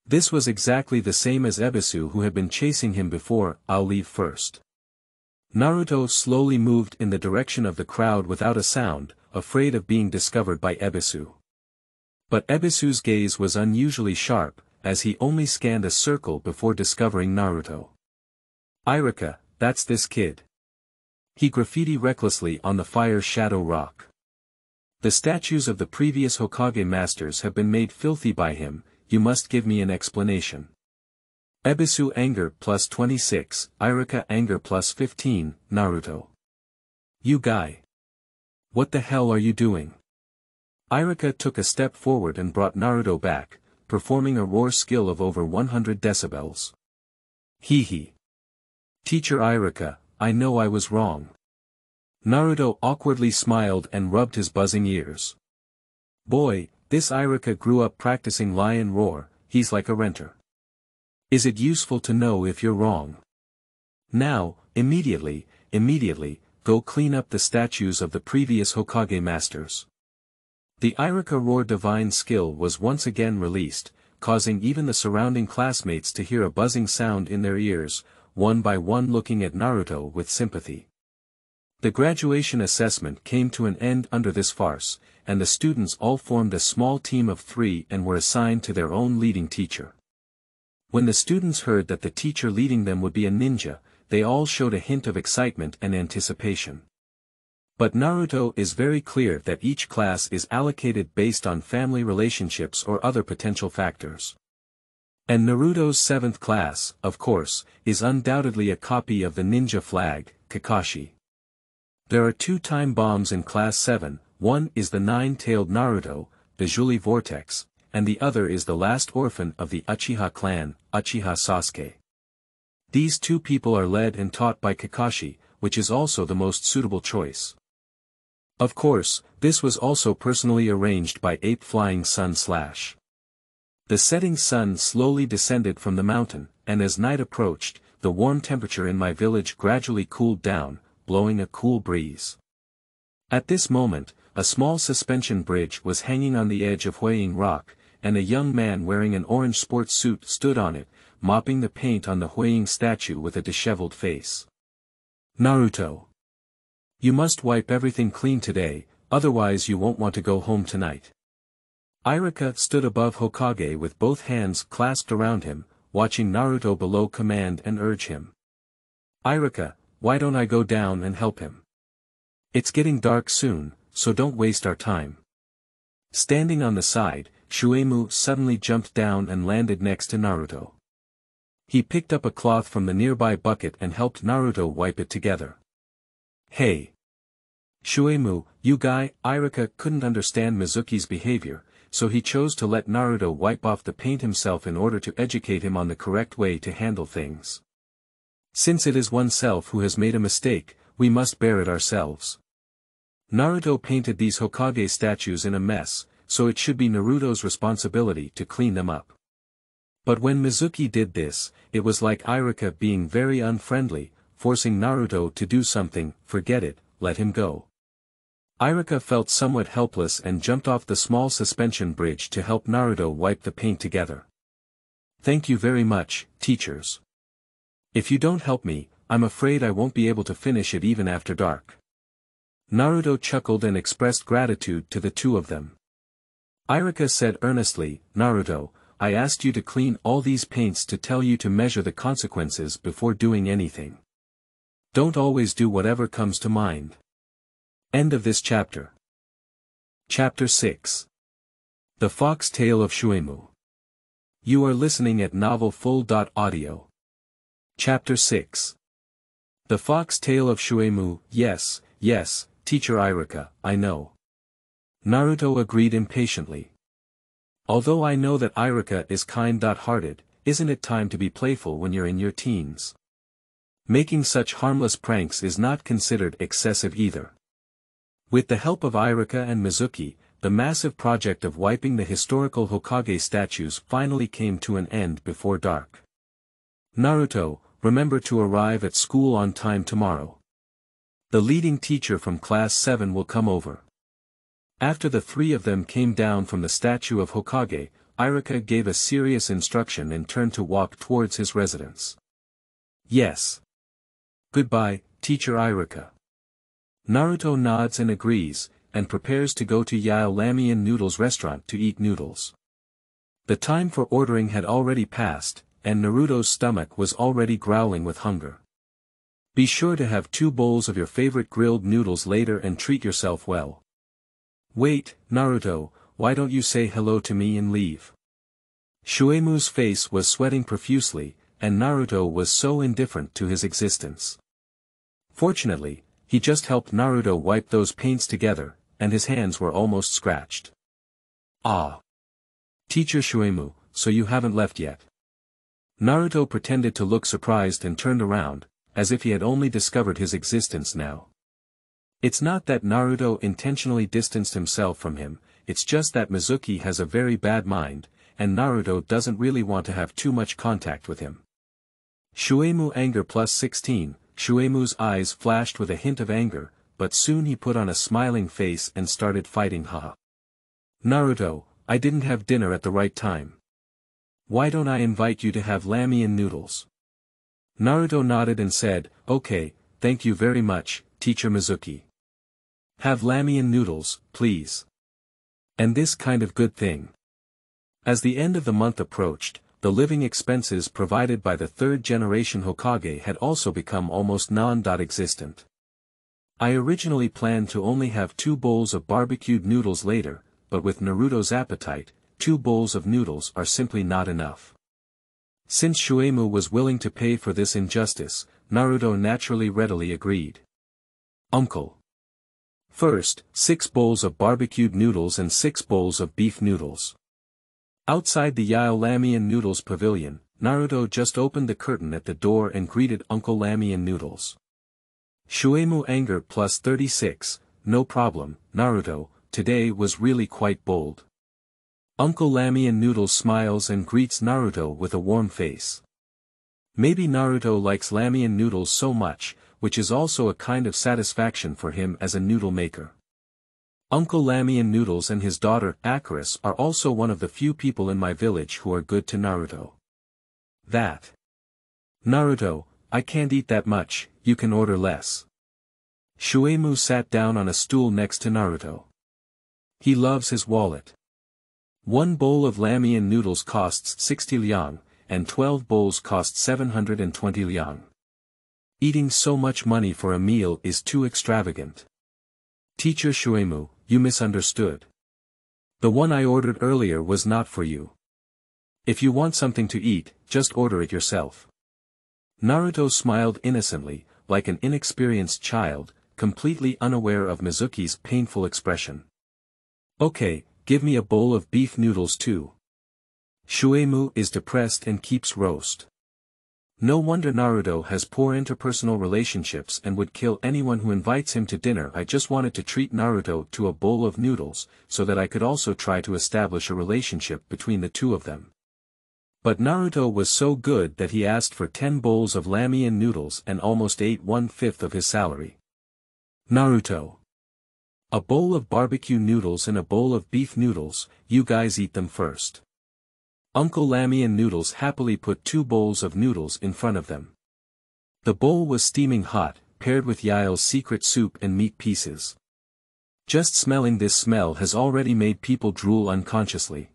This was exactly the same as Ebisu who had been chasing him before. I'll leave first. Naruto slowly moved in the direction of the crowd without a sound, afraid of being discovered by Ebisu. But Ebisu's gaze was unusually sharp, as he only scanned a circle before discovering Naruto. Iruka, that's this kid. He graffiti recklessly on the fire shadow rock. The statues of the previous Hokage masters have been made filthy by him. You must give me an explanation. Ebisu anger plus 26, Iruka anger plus 15, Naruto. You guy. What the hell are you doing? Iruka took a step forward and brought Naruto back, performing a roar skill of over 100 decibels. Hee hee. Teacher Iruka, I know I was wrong. Naruto awkwardly smiled and rubbed his buzzing ears. Boy, this Iruka grew up practicing lion roar, he's like a renter. Is it useful to know if you're wrong? Now, immediately, go clean up the statues of the previous Hokage masters. The Iruka roar divine skill was once again released, causing even the surrounding classmates to hear a buzzing sound in their ears, one by one looking at Naruto with sympathy. The graduation assessment came to an end under this farce, and the students all formed a small team of 3 and were assigned to their own leading teacher. When the students heard that the teacher leading them would be a ninja, they all showed a hint of excitement and anticipation. But Naruto is very clear that each class is allocated based on family relationships or other potential factors. And Naruto's 7th class, of course, is undoubtedly a copy of the ninja flag, Kakashi. There are 2 time bombs in class 7, one is the 9-tailed Naruto, the Whirlwind Vortex, and the other is the last orphan of the Uchiha clan, Uchiha Sasuke. These 2 people are led and taught by Kakashi, which is also the most suitable choice. Of course, this was also personally arranged by Ape Flying Sun /. The setting sun slowly descended from the mountain, and as night approached, the warm temperature in my village gradually cooled down, blowing a cool breeze. At this moment, a small suspension bridge was hanging on the edge of Huoying Rock, and a young man wearing an orange sports suit stood on it, mopping the paint on the Huoying statue with a disheveled face. Naruto. You must wipe everything clean today, otherwise you won't want to go home tonight. Iruka stood above Hokage with both hands clasped around him, watching Naruto below command and urge him. Iruka, why don't I go down and help him? It's getting dark soon, so don't waste our time. Standing on the side, Shuimu suddenly jumped down and landed next to Naruto. He picked up a cloth from the nearby bucket and helped Naruto wipe it together. Hey! Shuimu, you guy. Iruka couldn't understand Mizuki's behavior, so he chose to let Naruto wipe off the paint himself in order to educate him on the correct way to handle things. Since it is oneself who has made a mistake, we must bear it ourselves. Naruto painted these Hokage statues in a mess, so it should be Naruto's responsibility to clean them up. But when Mizuki did this, it was like Iruka being very unfriendly, forcing Naruto to do something. Forget it, let him go. Iruka felt somewhat helpless and jumped off the small suspension bridge to help Naruto wipe the paint together. Thank you very much, teachers. If you don't help me, I'm afraid I won't be able to finish it even after dark. Naruto chuckled and expressed gratitude to the two of them. Iruka said earnestly, Naruto, I asked you to clean all these paints to tell you to measure the consequences before doing anything. Don't always do whatever comes to mind. End of this chapter. Chapter 6. The Fox Tale of Shuimu. You are listening at novelfull.audio. Chapter 6. The Fox Tale of Shuimu. Yes, yes, Teacher Iruka, I know. Naruto agreed impatiently. Although I know that Iruka is kind-hearted, isn't it time to be playful when you're in your teens? Making such harmless pranks is not considered excessive either. With the help of Iruka and Mizuki, the massive project of wiping the historical Hokage statues finally came to an end before dark. Naruto, remember to arrive at school on time tomorrow. The leading teacher from class 7 will come over. After the three of them came down from the statue of Hokage, Iruka gave a serious instruction and turned to walk towards his residence. Yes. Goodbye, Teacher Iruka. Naruto nods and agrees, and prepares to go to Yao Ramen Noodles restaurant to eat noodles. The time for ordering had already passed, and Naruto's stomach was already growling with hunger. Be sure to have 2 bowls of your favorite grilled noodles later and treat yourself well. Wait, Naruto, why don't you say hello to me and leave? Shuimu's face was sweating profusely, and Naruto was so indifferent to his existence. Fortunately, he just helped Naruto wipe those paints together, and his hands were almost scratched. Ah. Teacher Shuimu, so you haven't left yet. Naruto pretended to look surprised and turned around, as if he had only discovered his existence now. It's not that Naruto intentionally distanced himself from him, it's just that Mizuki has a very bad mind, and Naruto doesn't really want to have too much contact with him. Shuimu anger plus 16, Shuimu's eyes flashed with a hint of anger, but soon he put on a smiling face and started fighting. Haha. Naruto, I didn't have dinner at the right time. Why don't I invite you to have ramen noodles? Naruto nodded and said, okay, thank you very much, Teacher Mizuki. Have ramen noodles, please. And this kind of good thing. As the end of the month approached, the living expenses provided by the third-generation Hokage had also become almost non-existent. I originally planned to only have 2 bowls of barbecued noodles later, but with Naruto's appetite, 2 bowls of noodles are simply not enough. Since Shuimu was willing to pay for this injustice, Naruto naturally readily agreed. Uncle. First, 6 bowls of barbecued noodles and 6 bowls of beef noodles. Outside the Yao Ramen Noodles pavilion, Naruto just opened the curtain at the door and greeted Uncle Ramen Noodles. Shuimu anger plus 36, no problem, Naruto, today was really quite bold. Uncle Ramen Noodles smiles and greets Naruto with a warm face. Maybe Naruto likes ramen noodles so much, which is also a kind of satisfaction for him as a noodle maker. Uncle Ramen Noodles and his daughter, Chakras, are also one of the few people in my village who are good to Naruto. That. Naruto, I can't eat that much, you can order less. Shuimu sat down on a stool next to Naruto. He loves his wallet. 1 bowl of ramen noodles costs 60 liang, and 12 bowls cost 720 liang. Eating so much money for a meal is too extravagant. Teacher Shuimu, you misunderstood. The one I ordered earlier was not for you. If you want something to eat, just order it yourself. Naruto smiled innocently, like an inexperienced child, completely unaware of Mizuki's painful expression. Okay, give me a bowl of beef noodles too. Shuimu is depressed and keeps roast. No wonder Naruto has poor interpersonal relationships and would kill anyone who invites him to dinner. I just wanted to treat Naruto to a bowl of noodles, so that I could also try to establish a relationship between the two of them. But Naruto was so good that he asked for 10 bowls of ramen noodles and almost ate 1/5 of his salary. Naruto. A bowl of barbecue noodles and a bowl of beef noodles, you guys eat them first. Uncle ramen noodles happily put 2 bowls of noodles in front of them. The bowl was steaming hot, paired with Yael's secret soup and meat pieces. Just smelling this smell has already made people drool unconsciously.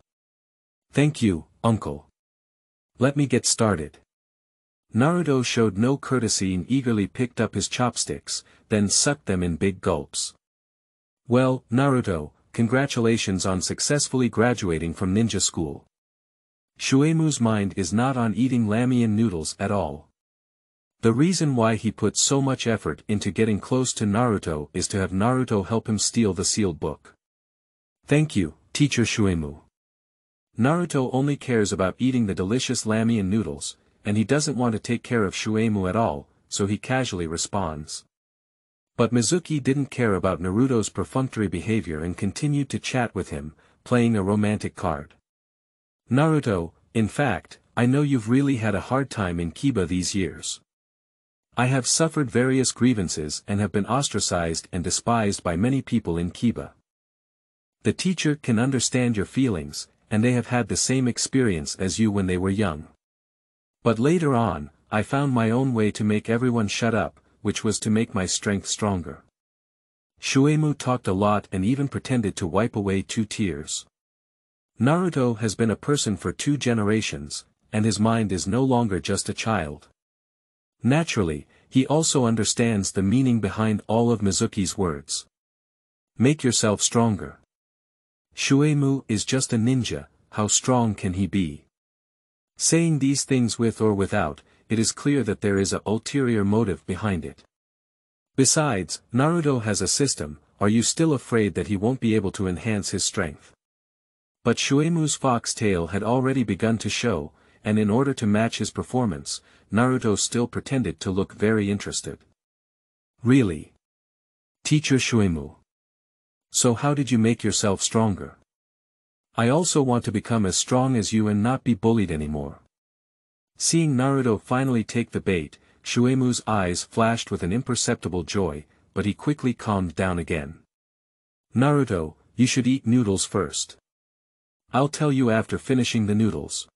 Thank you, Uncle. Let me get started. Naruto showed no courtesy and eagerly picked up his chopsticks, then sucked them in big gulps. Well, Naruto, congratulations on successfully graduating from ninja school. Shuimu's mind is not on eating ramen noodles at all. The reason why he put so much effort into getting close to Naruto is to have Naruto help him steal the sealed book. Thank you, Teacher Shuimu. Naruto only cares about eating the delicious ramen noodles, and he doesn't want to take care of Shuimu at all, so he casually responds. But Mizuki didn't care about Naruto's perfunctory behavior and continued to chat with him, playing a romantic card. Naruto, in fact, I know you've really had a hard time in Kiba these years. I have suffered various grievances and have been ostracized and despised by many people in Kiba. The teacher can understand your feelings, and they have had the same experience as you when they were young. But later on, I found my own way to make everyone shut up, which was to make my strength stronger. Shuimu talked a lot and even pretended to wipe away 2 tears. Naruto has been a person for 2 generations, and his mind is no longer just a child. Naturally, he also understands the meaning behind all of Mizuki's words. Make yourself stronger. Shuimu is just a ninja, how strong can he be? Saying these things with or without, it is clear that there is an ulterior motive behind it. Besides, Naruto has a system. Are you still afraid that he won't be able to enhance his strength? But Shuimu's foxtail had already begun to show, and in order to match his performance, Naruto still pretended to look very interested. Really? Teacher Shuimu. So how did you make yourself stronger? I also want to become as strong as you and not be bullied anymore. Seeing Naruto finally take the bait, Shuimu's eyes flashed with an imperceptible joy, but he quickly calmed down again. Naruto, you should eat noodles first. I'll tell you after finishing the noodles.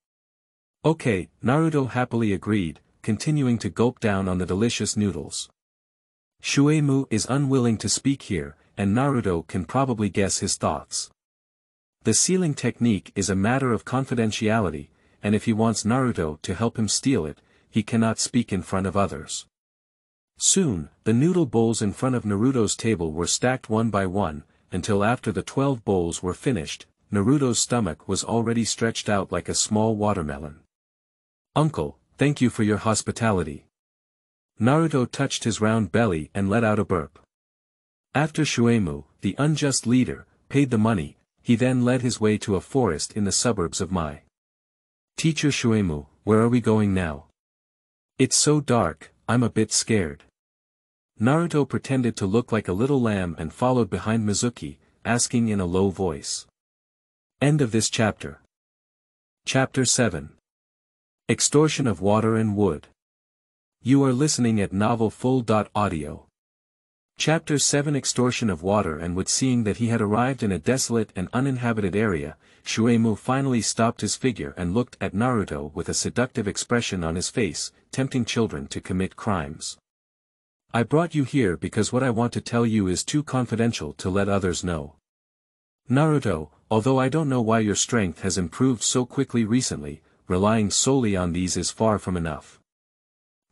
Okay, Naruto happily agreed, continuing to gulp down on the delicious noodles. Shuimu is unwilling to speak here, and Naruto can probably guess his thoughts. The sealing technique is a matter of confidentiality, and if he wants Naruto to help him steal it, he cannot speak in front of others. Soon, the noodle bowls in front of Naruto's table were stacked one by one, until after the 12 bowls were finished, Naruto's stomach was already stretched out like a small watermelon. Uncle, thank you for your hospitality. Naruto touched his round belly and let out a burp. After Shuimu, the unjust leader, paid the money, he then led his way to a forest in the suburbs of Mai. Teacher Shuimu, where are we going now? It's so dark, I'm a bit scared. Naruto pretended to look like a little lamb and followed behind Mizuki, asking in a low voice. End of this chapter. Chapter 7. Extortion of Water and Wood. You are listening at novelfull.audio. Chapter 7 Extortion of Water and Wood. Seeing that he had arrived in a desolate and uninhabited area, Shuimu finally stopped his figure and looked at Naruto with a seductive expression on his face, tempting children to commit crimes. I brought you here because what I want to tell you is too confidential to let others know. Naruto, although I don't know why your strength has improved so quickly recently, relying solely on these is far from enough.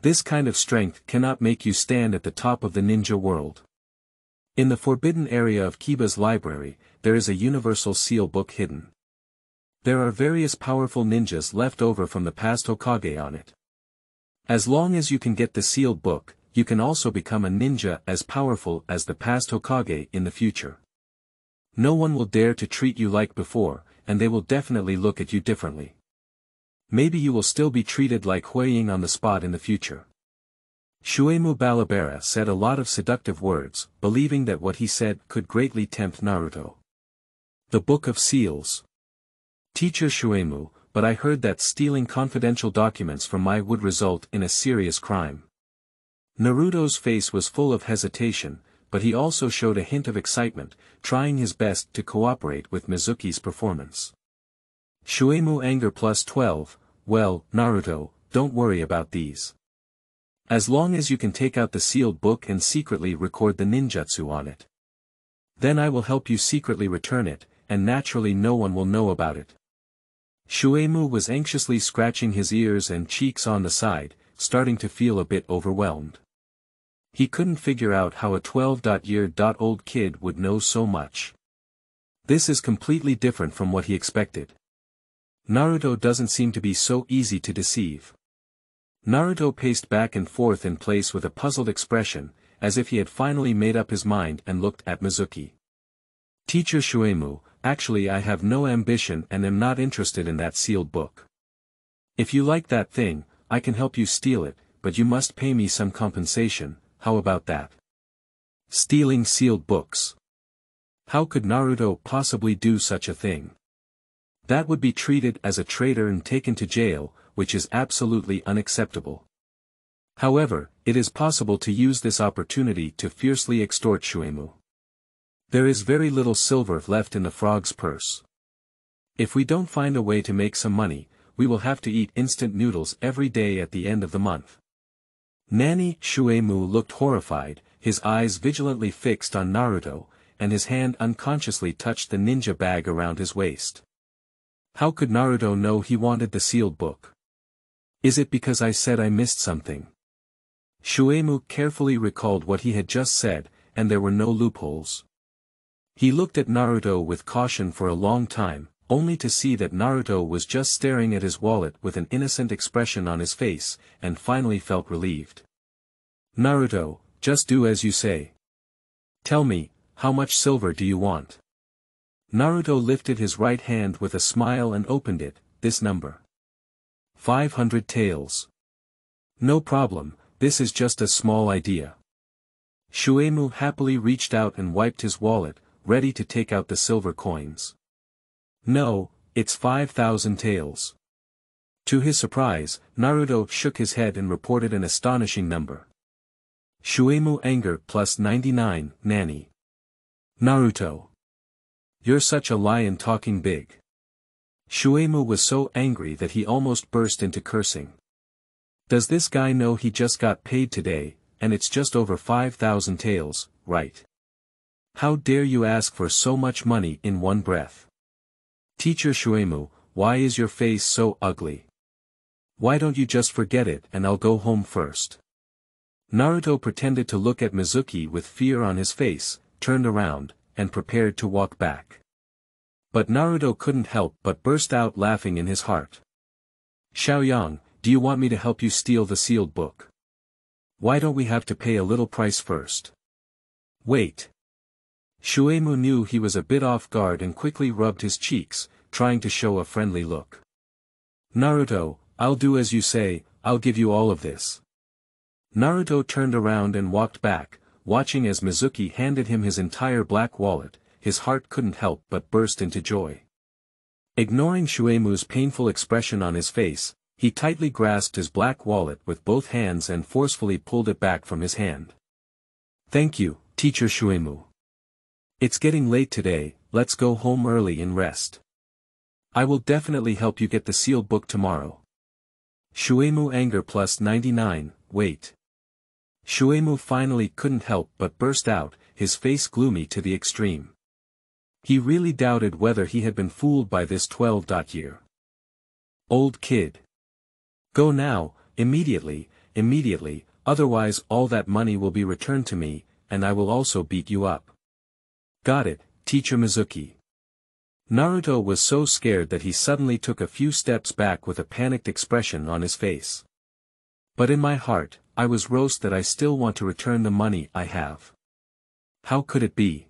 This kind of strength cannot make you stand at the top of the ninja world. In the forbidden area of Kiba's library, there is a universal seal book hidden. There are various powerful ninjas left over from the past Hokage on it. As long as you can get the sealed book, you can also become a ninja as powerful as the past Hokage in the future. No one will dare to treat you like before, and they will definitely look at you differently. Maybe you will still be treated like Huoying on the spot in the future. Shuimu Balabara said a lot of seductive words, believing that what he said could greatly tempt Naruto. The Book of Seals. Teacher Shuimu, but I heard that stealing confidential documents from my would result in a serious crime. Naruto's face was full of hesitation, but he also showed a hint of excitement, trying his best to cooperate with Mizuki's performance. Shuimu anger plus 12, well, Naruto, don't worry about these. As long as you can take out the sealed book and secretly record the ninjutsu on it. Then I will help you secretly return it, and naturally no one will know about it. Shuimu was anxiously scratching his ears and cheeks on the side, starting to feel a bit overwhelmed. He couldn't figure out how a 12-year-old kid would know so much. This is completely different from what he expected. Naruto doesn't seem to be so easy to deceive. Naruto paced back and forth in place with a puzzled expression, as if he had finally made up his mind and looked at Mizuki. Teacher Shuimu, actually I have no ambition and am not interested in that sealed book. If you like that thing, I can help you steal it, but you must pay me some compensation, how about that? Stealing sealed books. How could Naruto possibly do such a thing? That would be treated as a traitor and taken to jail, which is absolutely unacceptable. However, it is possible to use this opportunity to fiercely extort Shuimu. There is very little silver left in the frog's purse. If we don't find a way to make some money, we will have to eat instant noodles every day at the end of the month. Nanny Shuimu looked horrified, his eyes vigilantly fixed on Naruto, and his hand unconsciously touched the ninja bag around his waist. How could Naruto know he wanted the sealed book? Is it because I said I missed something? Shuimu carefully recalled what he had just said, and there were no loopholes. He looked at Naruto with caution for a long time, only to see that Naruto was just staring at his wallet with an innocent expression on his face, and finally felt relieved. Naruto, just do as you say. Tell me, how much silver do you want? Naruto lifted his right hand with a smile and opened it, this number. 500 taels. No problem, this is just a small idea. Shuimu happily reached out and wiped his wallet, ready to take out the silver coins. No, it's 5,000 taels. To his surprise, Naruto shook his head and reported an astonishing number. Shuimu anger plus 99, nanny. Naruto. You're such a lion talking big. Shuimu was so angry that he almost burst into cursing. Does this guy know he just got paid today, and it's just over 5,000 taels, right? How dare you ask for so much money in one breath? Teacher Shuimu, why is your face so ugly? Why don't you just forget it and I'll go home first? Naruto pretended to look at Mizuki with fear on his face, turned around, and prepared to walk back. But Naruto couldn't help but burst out laughing in his heart. Xiaoyang, do you want me to help you steal the sealed book? Why don't we have to pay a little price first? Wait. Shuimu knew he was a bit off guard and quickly rubbed his cheeks, trying to show a friendly look. Naruto, I'll do as you say, I'll give you all of this. Naruto turned around and walked back, watching as Mizuki handed him his entire black wallet. His heart couldn't help but burst into joy. Ignoring Shuimu's painful expression on his face, he tightly grasped his black wallet with both hands and forcefully pulled it back from his hand. Thank you, Teacher Shuimu. It's getting late today, let's go home early and rest. I will definitely help you get the sealed book tomorrow. Shuimu anger plus 99, wait. Shuimu finally couldn't help but burst out, his face gloomy to the extreme. He really doubted whether he had been fooled by this 12-year-old kid. Go now, immediately, otherwise all that money will be returned to me, and I will also beat you up. Got it, Teacher Mizuki. Naruto was so scared that he suddenly took a few steps back with a panicked expression on his face. But in my heart, I was roast that I still want to return the money I have. How could it be?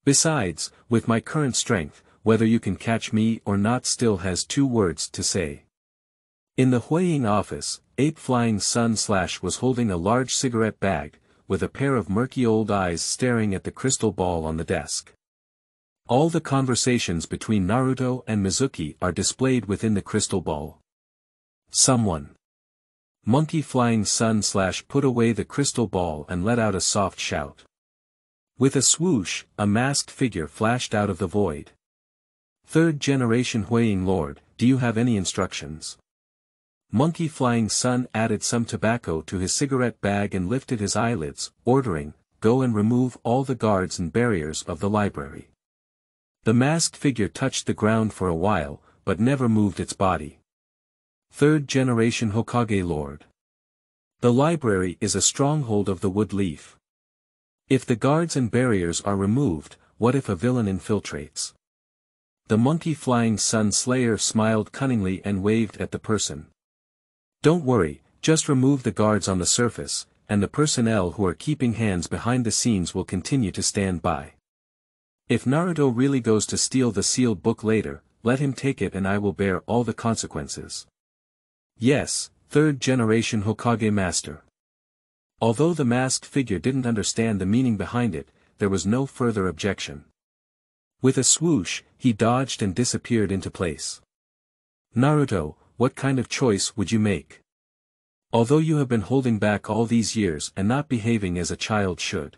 Besides, with my current strength, whether you can catch me or not still has 2 words to say. In the Huoying office, Ape Flying Sun / was holding a large cigarette bag, with a pair of murky old eyes staring at the crystal ball on the desk. All the conversations between Naruto and Mizuki are displayed within the crystal ball. Someone. Monkey Flying Sun / put away the crystal ball and let out a soft shout. With a swoosh, a masked figure flashed out of the void. Third generation Huoying Lord, do you have any instructions? Monkey Flying Sun added some tobacco to his cigarette bag and lifted his eyelids, ordering, go and remove all the guards and barriers of the library. The masked figure touched the ground for a while, but never moved its body. Third generation Hokage Lord. The library is a stronghold of the wood leaf. If the guards and barriers are removed, what if a villain infiltrates? The Monkey Flying Sun Slayer smiled cunningly and waved at the person. Don't worry, just remove the guards on the surface, and the personnel who are keeping hands behind the scenes will continue to stand by. If Naruto really goes to steal the sealed book later, let him take it and I will bear all the consequences. Yes, third generation Hokage Master. Although the masked figure didn't understand the meaning behind it, there was no further objection. With a swoosh, he dodged and disappeared into place. Naruto, what kind of choice would you make? Although you have been holding back all these years and not behaving as a child should.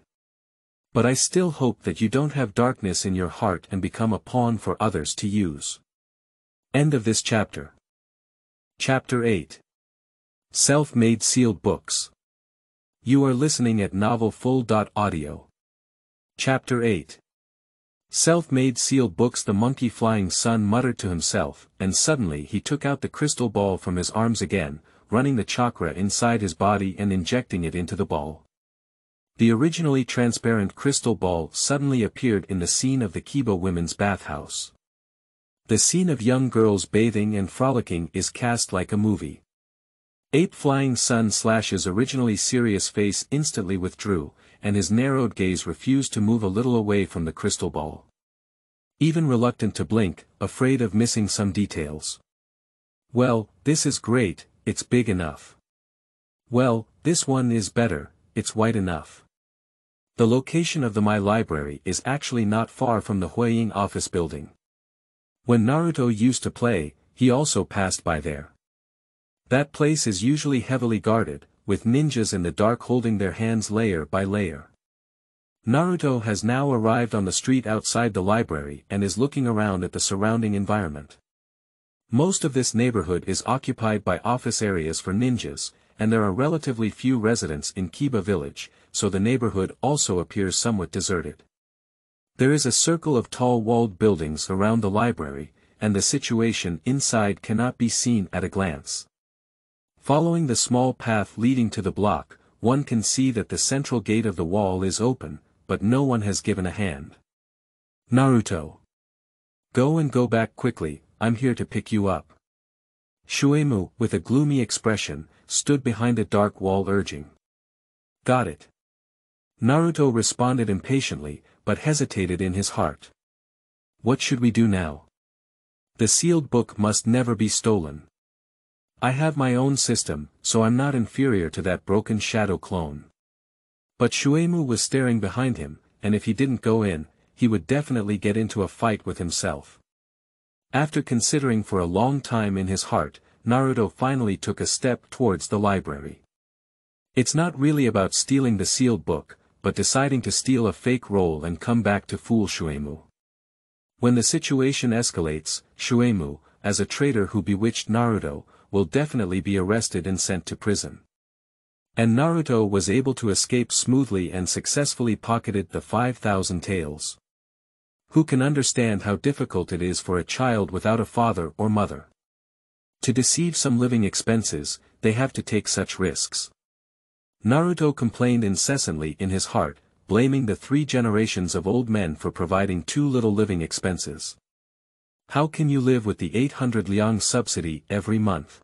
But I still hope that you don't have darkness in your heart and become a pawn for others to use. End of this chapter. Chapter 8. Self-made sealed books. You are listening at novelfull.audio. Chapter 8. Self-made sealed books. The Monkey Flying Sun muttered to himself, and suddenly he took out the crystal ball from his arms again, running the chakra inside his body and injecting it into the ball. The originally transparent crystal ball suddenly appeared in the scene of the Kiba women's bathhouse. The scene of young girls bathing and frolicking is cast like a movie. Ape Flying Sun's originally serious face instantly withdrew, and his narrowed gaze refused to move a little away from the crystal ball. Even reluctant to blink, afraid of missing some details. Well, this is great, it's big enough. Well, this one is better, it's wide enough. The location of my library is actually not far from the Huoying office building. When Naruto used to play, he also passed by there. That place is usually heavily guarded, with ninjas in the dark holding their hands layer by layer. Naruto has now arrived on the street outside the library and is looking around at the surrounding environment. Most of this neighborhood is occupied by office areas for ninjas, and there are relatively few residents in Kiba village, so the neighborhood also appears somewhat deserted. There is a circle of tall walled buildings around the library, and the situation inside cannot be seen at a glance. Following the small path leading to the block, one can see that the central gate of the wall is open, but no one has given a hand. Naruto. Go back quickly, I'm here to pick you up. Shuimu, with a gloomy expression, stood behind a dark wall urging. Got it. Naruto responded impatiently, but hesitated in his heart. What should we do now? The sealed book must never be stolen. I have my own system, so I'm not inferior to that broken shadow clone. But Shuimu was staring behind him, and if he didn't go in, he would definitely get into a fight with himself. After considering for a long time in his heart, Naruto finally took a step towards the library. It's not really about stealing the sealed book, but deciding to steal a fake roll and come back to fool Shuimu. When the situation escalates, Shuimu, as a traitor who bewitched Naruto, will definitely be arrested and sent to prison. And Naruto was able to escape smoothly and successfully pocketed the 5,000 taels. Who can understand how difficult it is for a child without a father or mother? To deceive some living expenses, they have to take such risks. Naruto complained incessantly in his heart, blaming the 3 generations of old men for providing too little living expenses. How can you live with the 800 liang subsidy every month?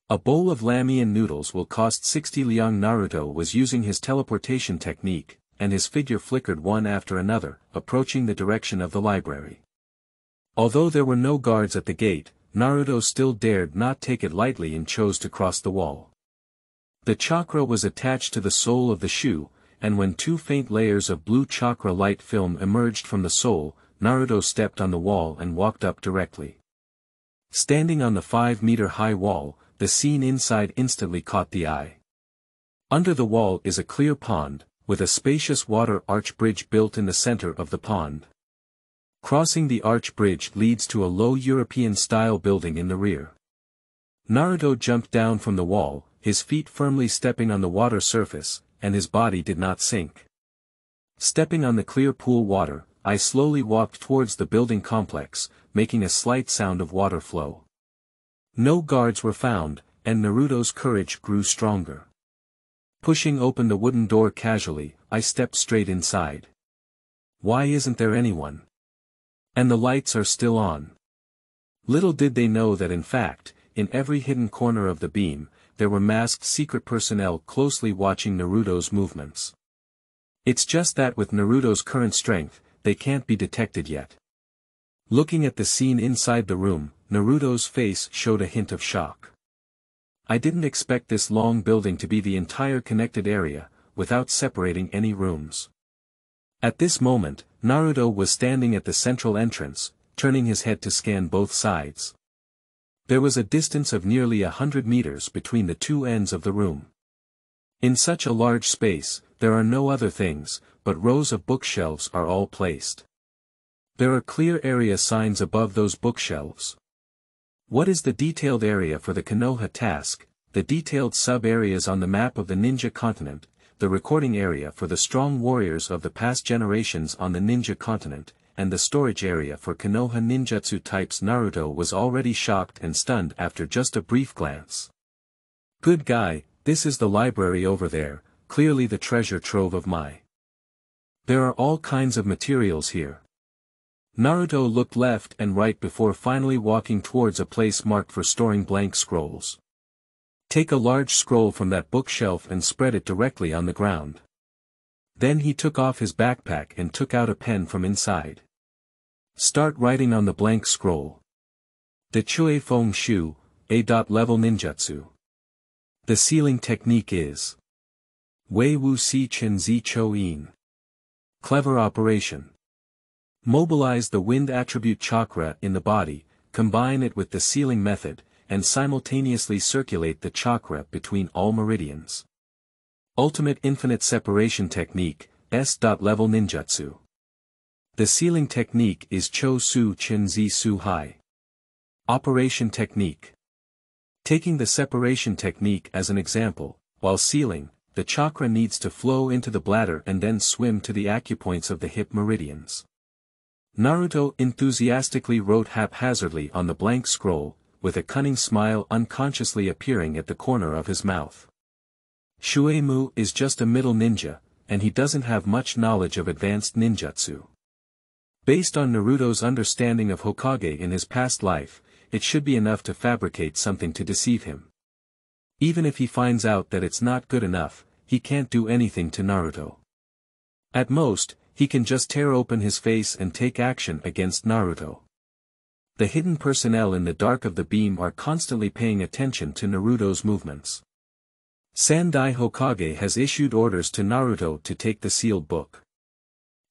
A bowl of ramen noodles will cost 60 liang. Naruto was using his teleportation technique, and his figure flickered one after another, approaching the direction of the library. Although there were no guards at the gate, Naruto still dared not take it lightly and chose to cross the wall. The chakra was attached to the sole of the shoe, and when two faint layers of blue chakra light film emerged from the sole, Naruto stepped on the wall and walked up directly. Standing on the 5-meter-high wall, the scene inside instantly caught the eye. Under the wall is a clear pond, with a spacious water arch bridge built in the center of the pond. Crossing the arch bridge leads to a low European-style building in the rear. Naruto jumped down from the wall, his feet firmly stepping on the water surface, and his body did not sink. Stepping on the clear pool water, I slowly walked towards the building complex, making a slight sound of water flow. No guards were found, and Naruto's courage grew stronger. Pushing open the wooden door casually, I stepped straight inside. Why isn't there anyone? And the lights are still on. Little did they know that in fact, in every hidden corner of the beam, there were masked secret personnel closely watching Naruto's movements. It's just that with Naruto's current strength, they can't be detected yet. Looking at the scene inside the room, Naruto's face showed a hint of shock. I didn't expect this long building to be the entire connected area, without separating any rooms. At this moment, Naruto was standing at the central entrance, turning his head to scan both sides. There was a distance of nearly 100 meters between the two ends of the room. In such a large space, there are no other things, but rows of bookshelves are all placed. There are clear area signs above those bookshelves. What is the detailed area for the Konoha task, the detailed sub-areas on the map of the ninja continent, the recording area for the strong warriors of the past generations on the ninja continent, and the storage area for Konoha ninjutsu types? Naruto was already shocked and stunned after just a brief glance. Good guy, this is the library over there, clearly the treasure trove of my. There are all kinds of materials here. Naruto looked left and right before finally walking towards a place marked for storing blank scrolls. Take a large scroll from that bookshelf and spread it directly on the ground. Then he took off his backpack and took out a pen from inside. Start writing on the blank scroll. The Chui Feng Shu, A.level ninjutsu. The sealing technique is Wei Wu Si Chen Zi Chou Yin. Clever operation. Mobilize the wind attribute chakra in the body, combine it with the sealing method, and simultaneously circulate the chakra between all meridians. Ultimate infinite separation technique, S.level ninjutsu. The sealing technique is Cho Su Chen Zi Su Hai. Operation technique. Taking the separation technique as an example, while sealing, the chakra needs to flow into the bladder and then swim to the acupoints of the hip meridians. Naruto enthusiastically wrote haphazardly on the blank scroll, with a cunning smile unconsciously appearing at the corner of his mouth. Shuimu is just a middle ninja, and he doesn't have much knowledge of advanced ninjutsu. Based on Naruto's understanding of Hokage in his past life, it should be enough to fabricate something to deceive him. Even if he finds out that it's not good enough, he can't do anything to Naruto. At most, he can just tear open his face and take action against Naruto. The hidden personnel in the dark of the beam are constantly paying attention to Naruto's movements. Sandai Hokage has issued orders to Naruto to take the sealed book.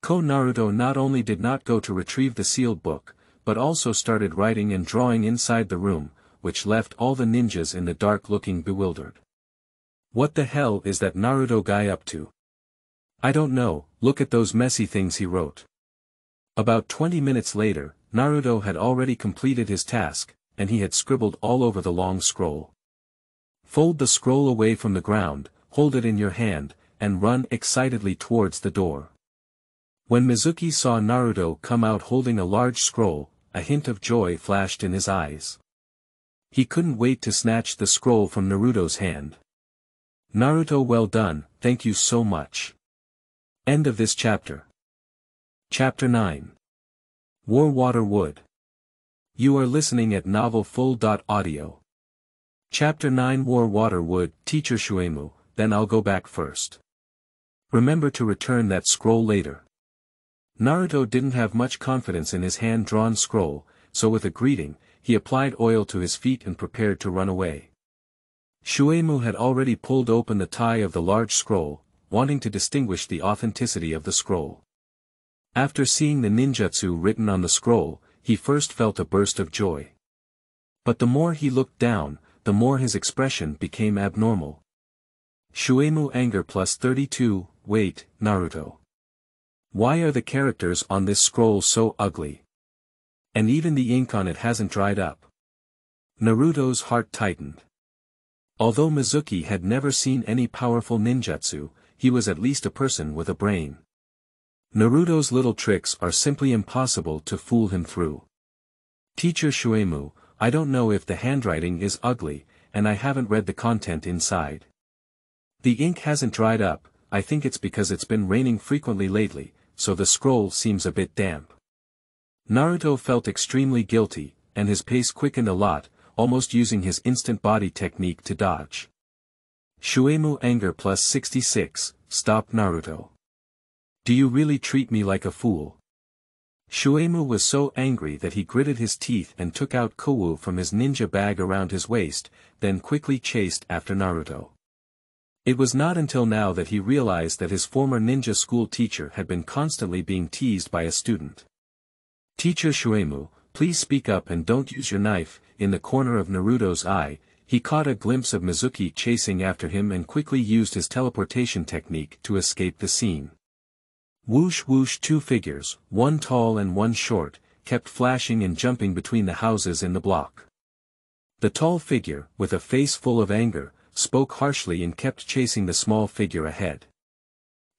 Naruto not only did not go to retrieve the sealed book, but also started writing and drawing inside the room, which left all the ninjas in the dark looking bewildered. What the hell is that Naruto guy up to? I don't know, look at those messy things he wrote. About 20 minutes later, Naruto had already completed his task, and he had scribbled all over the long scroll. Fold the scroll away from the ground, hold it in your hand, and run excitedly towards the door. When Mizuki saw Naruto come out holding a large scroll, a hint of joy flashed in his eyes. He couldn't wait to snatch the scroll from Naruto's hand. Naruto, well done, thank you so much. End of this chapter. Chapter 9. War Water Wood. You are listening at Novel Full.audio. Chapter 9 War Water Wood. Teacher Shuimu, then I'll go back first. Remember to return that scroll later. Naruto didn't have much confidence in his hand-drawn scroll, so with a greeting, he applied oil to his feet and prepared to run away. Shuimu had already pulled open the tie of the large scroll, wanting to distinguish the authenticity of the scroll. After seeing the ninjutsu written on the scroll, he first felt a burst of joy. But the more he looked down, the more his expression became abnormal. Shuimu anger plus 32, wait, Naruto. Why are the characters on this scroll so ugly? And even the ink on it hasn't dried up. Naruto's heart tightened. Although Mizuki had never seen any powerful ninjutsu, he was at least a person with a brain. Naruto's little tricks are simply impossible to fool him through. Teacher Shuimu, I don't know if the handwriting is ugly, and I haven't read the content inside. The ink hasn't dried up, I think it's because it's been raining frequently lately, so the scroll seems a bit damp. Naruto felt extremely guilty, and his pace quickened a lot, almost using his instant body technique to dodge. Shuimu anger plus 66, stop Naruto. Do you really treat me like a fool? Shuimu was so angry that he gritted his teeth and took out Kowu from his ninja bag around his waist, then quickly chased after Naruto. It was not until now that he realized that his former ninja school teacher had been constantly being teased by a student. Teacher Shuimu, please speak up and don't use your knife. In the corner of Naruto's eye, he caught a glimpse of Mizuki chasing after him and quickly used his teleportation technique to escape the scene. Whoosh whoosh, two figures, one tall and one short, kept flashing and jumping between the houses in the block. The tall figure, with a face full of anger, spoke harshly and kept chasing the small figure ahead.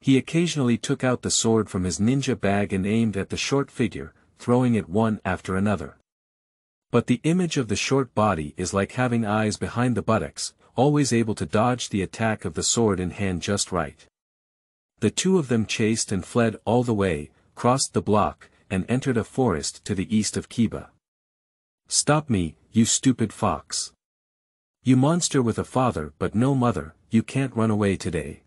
He occasionally took out the sword from his ninja bag and aimed at the short figure, throwing it one after another. But the image of the short body is like having eyes behind the buttocks, always able to dodge the attack of the sword in hand just right. The two of them chased and fled all the way, crossed the block, and entered a forest to the east of Kiba. Stop me, you stupid fox. You monster with a father but no mother, you can't run away today.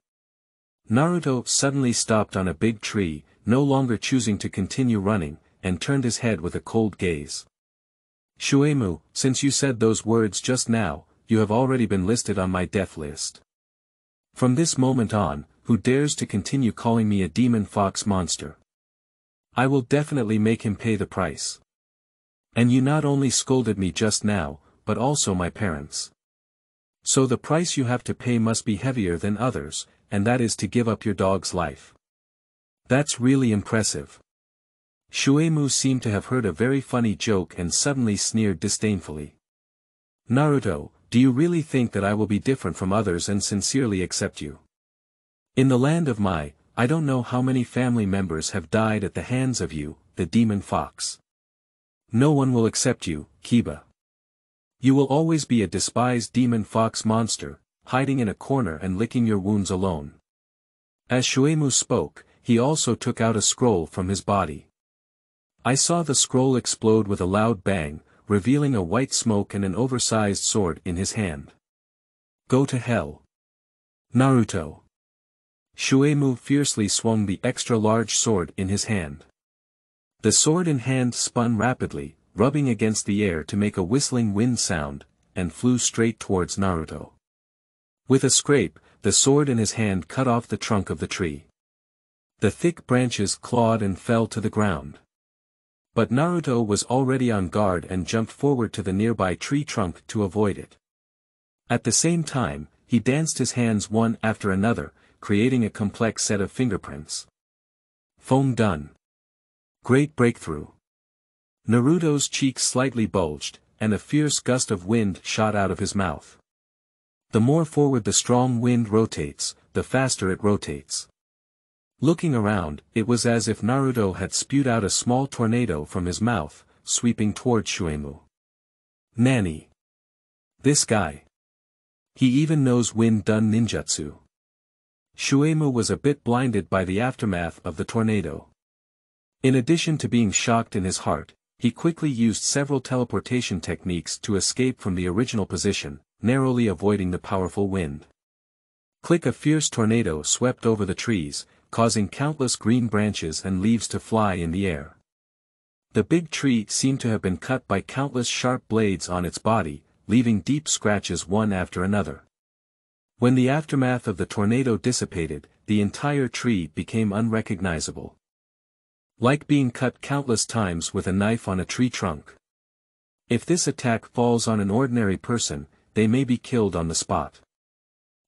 Naruto suddenly stopped on a big tree, no longer choosing to continue running, and turned his head with a cold gaze. Shuimu, since you said those words just now, you have already been listed on my death list. From this moment on, who dares to continue calling me a demon fox monster? I will definitely make him pay the price. And you not only scolded me just now, but also my parents. So the price you have to pay must be heavier than others, and that is to give up your dog's life. That's really impressive. Shuimu seemed to have heard a very funny joke and suddenly sneered disdainfully. Naruto, do you really think that I will be different from others and sincerely accept you? In the land of Mai, I don't know how many family members have died at the hands of you, the demon fox. No one will accept you, Kiba. You will always be a despised demon fox monster, hiding in a corner and licking your wounds alone. As Shuimu spoke, he also took out a scroll from his body. I saw the scroll explode with a loud bang, revealing a white smoke and an oversized sword in his hand. Go to hell. Naruto. Shuimu fiercely swung the extra-large sword in his hand. The sword in hand spun rapidly, rubbing against the air to make a whistling wind sound, and flew straight towards Naruto. With a scrape, the sword in his hand cut off the trunk of the tree. The thick branches clawed and fell to the ground. But Naruto was already on guard and jumped forward to the nearby tree trunk to avoid it. At the same time, he danced his hands one after another, creating a complex set of fingerprints. Foam done. Great breakthrough. Naruto's cheeks slightly bulged, and a fierce gust of wind shot out of his mouth. The more forward the strong wind rotates, the faster it rotates. Looking around, it was as if Naruto had spewed out a small tornado from his mouth, sweeping towards Shuimu. Nanny. This guy. He even knows wind-done ninjutsu. Shuimu was a bit blinded by the aftermath of the tornado. In addition to being shocked in his heart, he quickly used several teleportation techniques to escape from the original position, narrowly avoiding the powerful wind. Click, a fierce tornado swept over the trees, causing countless green branches and leaves to fly in the air. The big tree seemed to have been cut by countless sharp blades on its body, leaving deep scratches one after another. When the aftermath of the tornado dissipated, the entire tree became unrecognizable. Like being cut countless times with a knife on a tree trunk. If this attack falls on an ordinary person, they may be killed on the spot.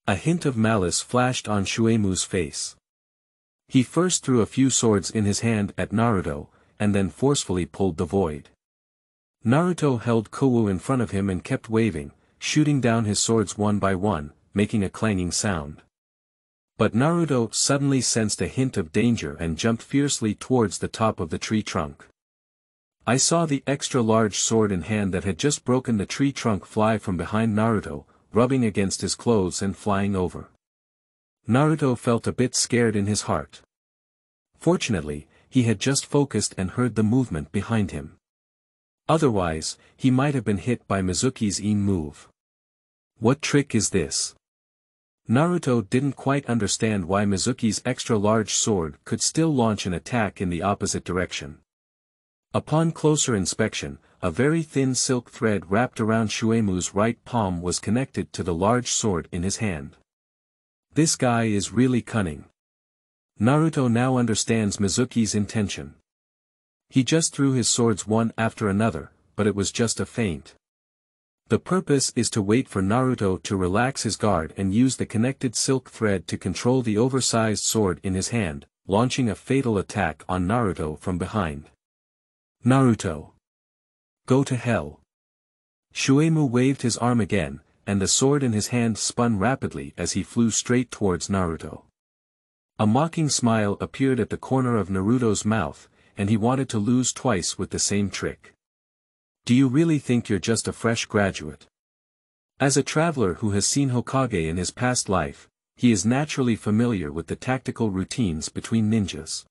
A hint of malice flashed on Shuimu's face. He first threw a few swords in his hand at Naruto, and then forcefully pulled the void. Naruto held Kowu in front of him and kept waving, shooting down his swords one by one, making a clanging sound. But Naruto suddenly sensed a hint of danger and jumped fiercely towards the top of the tree trunk. I saw the extra-large sword in hand that had just broken the tree trunk fly from behind Naruto, rubbing against his clothes and flying over. Naruto felt a bit scared in his heart. Fortunately, he had just focused and heard the movement behind him. Otherwise, he might have been hit by Mizuki's move. What trick is this? Naruto didn't quite understand why Mizuki's extra-large sword could still launch an attack in the opposite direction. Upon closer inspection, a very thin silk thread wrapped around Shuimu's right palm was connected to the large sword in his hand. This guy is really cunning. Naruto now understands Mizuki's intention. He just threw his swords one after another, but it was just a feint. The purpose is to wait for Naruto to relax his guard and use the connected silk thread to control the oversized sword in his hand, launching a fatal attack on Naruto from behind. Naruto! Go to hell! Shuimu waved his arm again, and the sword in his hand spun rapidly as he flew straight towards Naruto. A mocking smile appeared at the corner of Naruto's mouth, and he wanted to lose twice with the same trick. Do you really think you're just a fresh graduate? As a traveler who has seen Hokage in his past life, he is naturally familiar with the tactical routines between ninjas.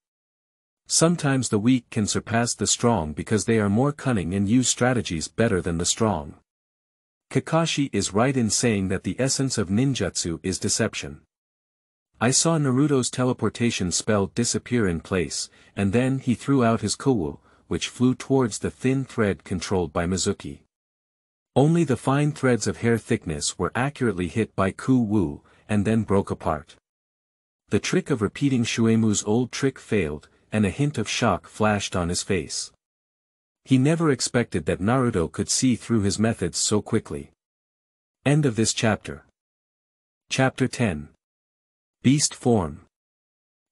Sometimes the weak can surpass the strong because they are more cunning and use strategies better than the strong. Kakashi is right in saying that the essence of ninjutsu is deception. I saw Naruto's teleportation spell disappear in place, and then he threw out his Kowu, which flew towards the thin thread controlled by Mizuki. Only the fine threads of hair thickness were accurately hit by Kowu, and then broke apart. The trick of repeating Shuimu's old trick failed, and a hint of shock flashed on his face. He never expected that Naruto could see through his methods so quickly. End of this chapter. Chapter 10. Beast Form.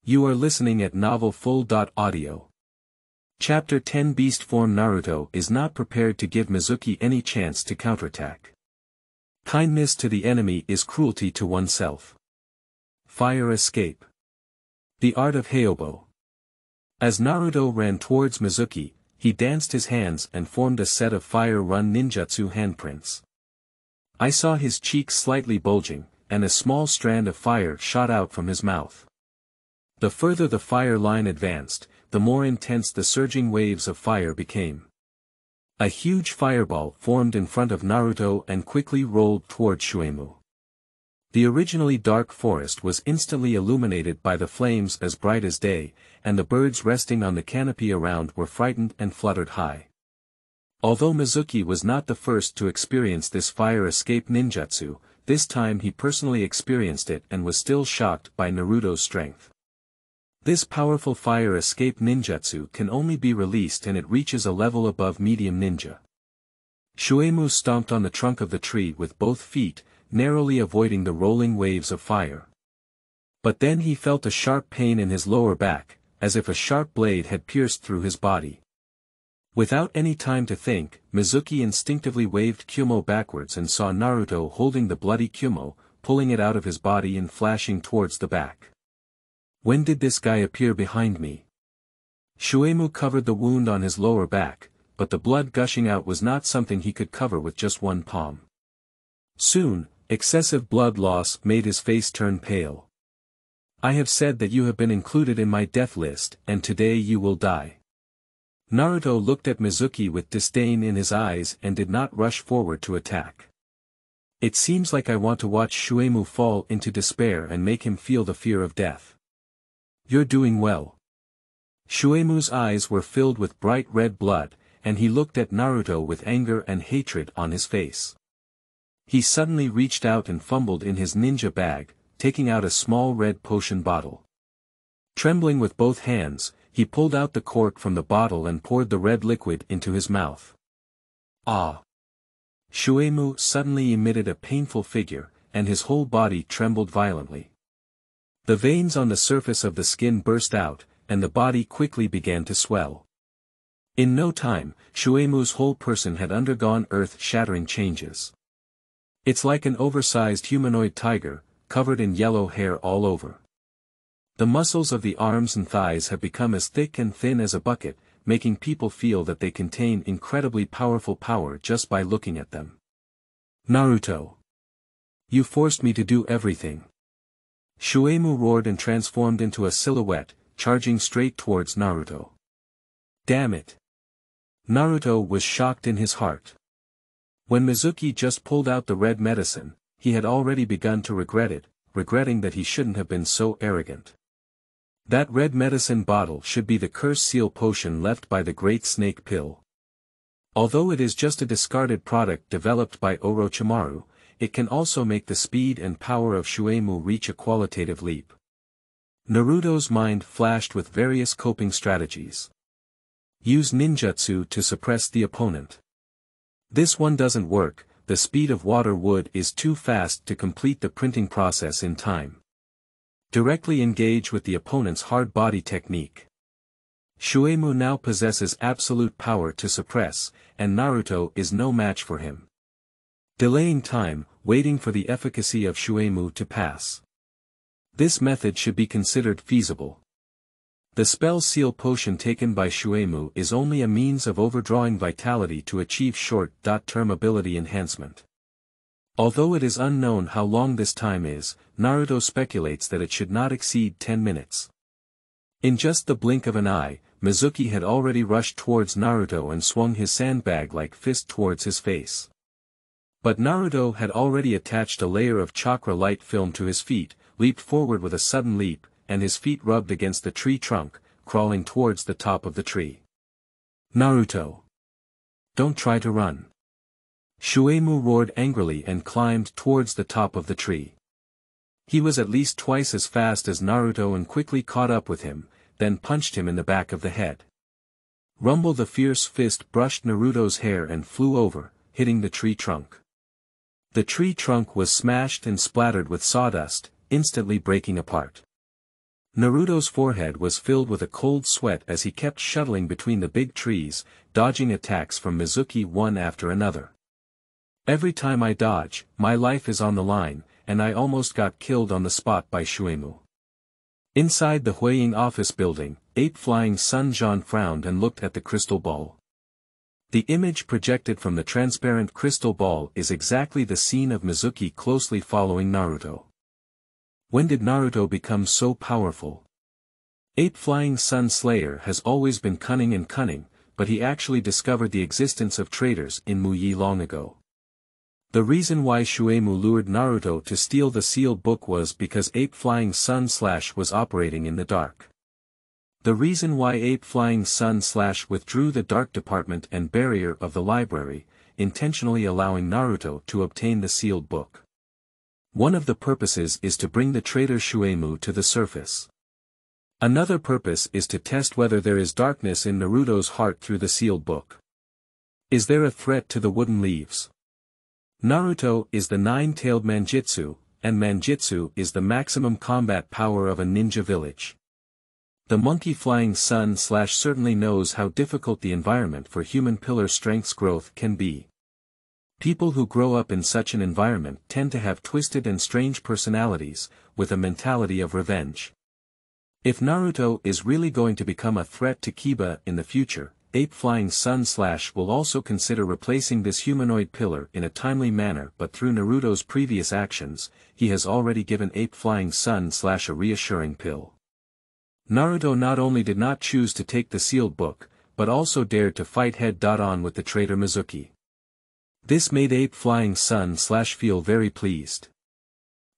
You are listening at novelfull.audio. Chapter 10 Beast Form. Naruto is not prepared to give Mizuki any chance to counterattack. Kindness to the enemy is cruelty to oneself. Fire Escape. The Art of Hyobo. As Naruto ran towards Mizuki, he danced his hands and formed a set of fire-run ninjutsu handprints. I saw his cheeks slightly bulging, and a small strand of fire shot out from his mouth. The further the fire line advanced, the more intense the surging waves of fire became. A huge fireball formed in front of Naruto and quickly rolled toward Shuimu. The originally dark forest was instantly illuminated by the flames as bright as day, and the birds resting on the canopy around were frightened and fluttered high. Although Mizuki was not the first to experience this fire escape ninjutsu, this time he personally experienced it and was still shocked by Naruto's strength. This powerful fire escape ninjutsu can only be released and it reaches a level above medium ninja. Shuimu stomped on the trunk of the tree with both feet, narrowly avoiding the rolling waves of fire. But then he felt a sharp pain in his lower back, as if a sharp blade had pierced through his body. Without any time to think, Mizuki instinctively waved Kyumo backwards and saw Naruto holding the bloody Kyumo, pulling it out of his body and flashing towards the back. When did this guy appear behind me? Shuimu covered the wound on his lower back, but the blood gushing out was not something he could cover with just one palm. Soon, excessive blood loss made his face turn pale. I have said that you have been included in my death list, and today you will die. Naruto looked at Mizuki with disdain in his eyes and did not rush forward to attack. It seems like I want to watch Shuimu fall into despair and make him feel the fear of death. You're doing well. Shuimu's eyes were filled with bright red blood, and he looked at Naruto with anger and hatred on his face. He suddenly reached out and fumbled in his ninja bag, taking out a small red potion bottle. Trembling with both hands, he pulled out the cork from the bottle and poured the red liquid into his mouth. Ah! Shuimu suddenly emitted a painful figure, and his whole body trembled violently. The veins on the surface of the skin burst out, and the body quickly began to swell. In no time, Shuimu's whole person had undergone earth-shattering changes. It's like an oversized humanoid tiger, covered in yellow hair all over. The muscles of the arms and thighs have become as thick and thin as a bucket, making people feel that they contain incredibly powerful power just by looking at them. Naruto! You forced me to do everything. Shuimu roared and transformed into a silhouette, charging straight towards Naruto. Damn it! Naruto was shocked in his heart. When Mizuki just pulled out the red medicine, he had already begun to regret it, regretting that he shouldn't have been so arrogant. That red medicine bottle should be the curse seal potion left by the Great Snake Pill. Although it is just a discarded product developed by Orochimaru, it can also make the speed and power of Shuimu reach a qualitative leap. Naruto's mind flashed with various coping strategies. Use ninjutsu to suppress the opponent. This one doesn't work, the speed of water wood is too fast to complete the printing process in time. Directly engage with the opponent's hard body technique. Shuimu now possesses absolute power to suppress, and Naruto is no match for him. Delaying time, waiting for the efficacy of Shuimu to pass. This method should be considered feasible. The spell seal potion taken by Shuimu is only a means of overdrawing vitality to achieve short-term ability enhancement. Although it is unknown how long this time is, Naruto speculates that it should not exceed 10 minutes. In just the blink of an eye, Mizuki had already rushed towards Naruto and swung his sandbag-like fist towards his face. But Naruto had already attached a layer of chakra light film to his feet, leaped forward with a sudden leap, and his feet rubbed against the tree trunk, crawling towards the top of the tree. Naruto! Don't try to run. Shuimu roared angrily and climbed towards the top of the tree. He was at least twice as fast as Naruto and quickly caught up with him, then punched him in the back of the head. Rumble the fierce fist brushed Naruto's hair and flew over, hitting the tree trunk. The tree trunk was smashed and splattered with sawdust, instantly breaking apart. Naruto's forehead was filled with a cold sweat as he kept shuttling between the big trees, dodging attacks from Mizuki one after another. Every time I dodge, my life is on the line, and I almost got killed on the spot by Shuimu. Inside the Huoying office building, Ape Flying Sun Jian frowned and looked at the crystal ball. The image projected from the transparent crystal ball is exactly the scene of Mizuki closely following Naruto. When did Naruto become so powerful? Ape Flying Sun Slayer has always been cunning, but he actually discovered the existence of traitors in Muyi long ago. The reason why Shuimu lured Naruto to steal the sealed book was because Ape Flying Sun / was operating in the dark. The reason why Ape Flying Sun / withdrew the dark department and barrier of the library, intentionally allowing Naruto to obtain the sealed book. One of the purposes is to bring the traitor Shuimu to the surface. Another purpose is to test whether there is darkness in Naruto's heart through the sealed book. Is there a threat to the wooden leaves? Naruto is the nine-tailed Manjitsu, and Manjitsu is the maximum combat power of a ninja village. The monkey Flying Sun / certainly knows how difficult the environment for human pillar strength's growth can be. People who grow up in such an environment tend to have twisted and strange personalities, with a mentality of revenge. If Naruto is really going to become a threat to Kiba in the future, Ape Flying Sun / will also consider replacing this humanoid pillar in a timely manner, but through Naruto's previous actions, he has already given Ape Flying Sun / a reassuring pill. Naruto not only did not choose to take the sealed book, but also dared to fight head-on with the traitor Mizuki. This made Ape Flying Sun / feel very pleased.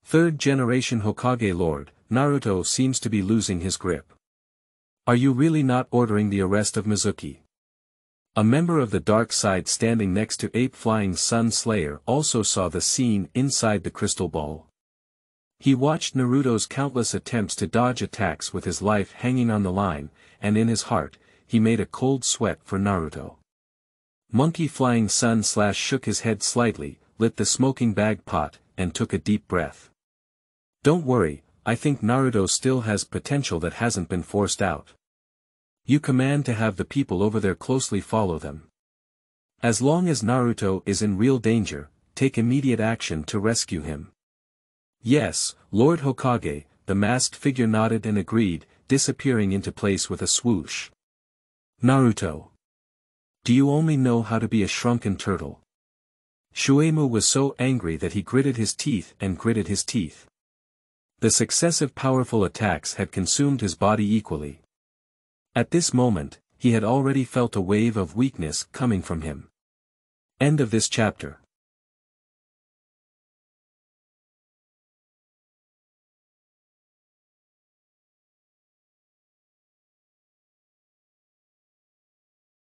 Third generation Hokage Lord, Naruto seems to be losing his grip. Are you really not ordering the arrest of Mizuki? A member of the dark side standing next to Ape Flying Sun Slayer also saw the scene inside the crystal ball. He watched Naruto's countless attempts to dodge attacks with his life hanging on the line, and in his heart, he made a cold sweat for Naruto. Monkey Flying Sun Slash shook his head slightly, lit the smoking bag pot, and took a deep breath. Don't worry, I think Naruto still has potential that hasn't been forced out. You command to have the people over there closely follow them. As long as Naruto is in real danger, take immediate action to rescue him. Yes, Lord Hokage, the masked figure nodded and agreed, disappearing into place with a swoosh. Naruto. Do you only know how to be a shrunken turtle? Shuimu was so angry that he gritted his teeth and gritted his teeth. The successive powerful attacks had consumed his body equally. At this moment, he had already felt a wave of weakness coming from him. End of this chapter.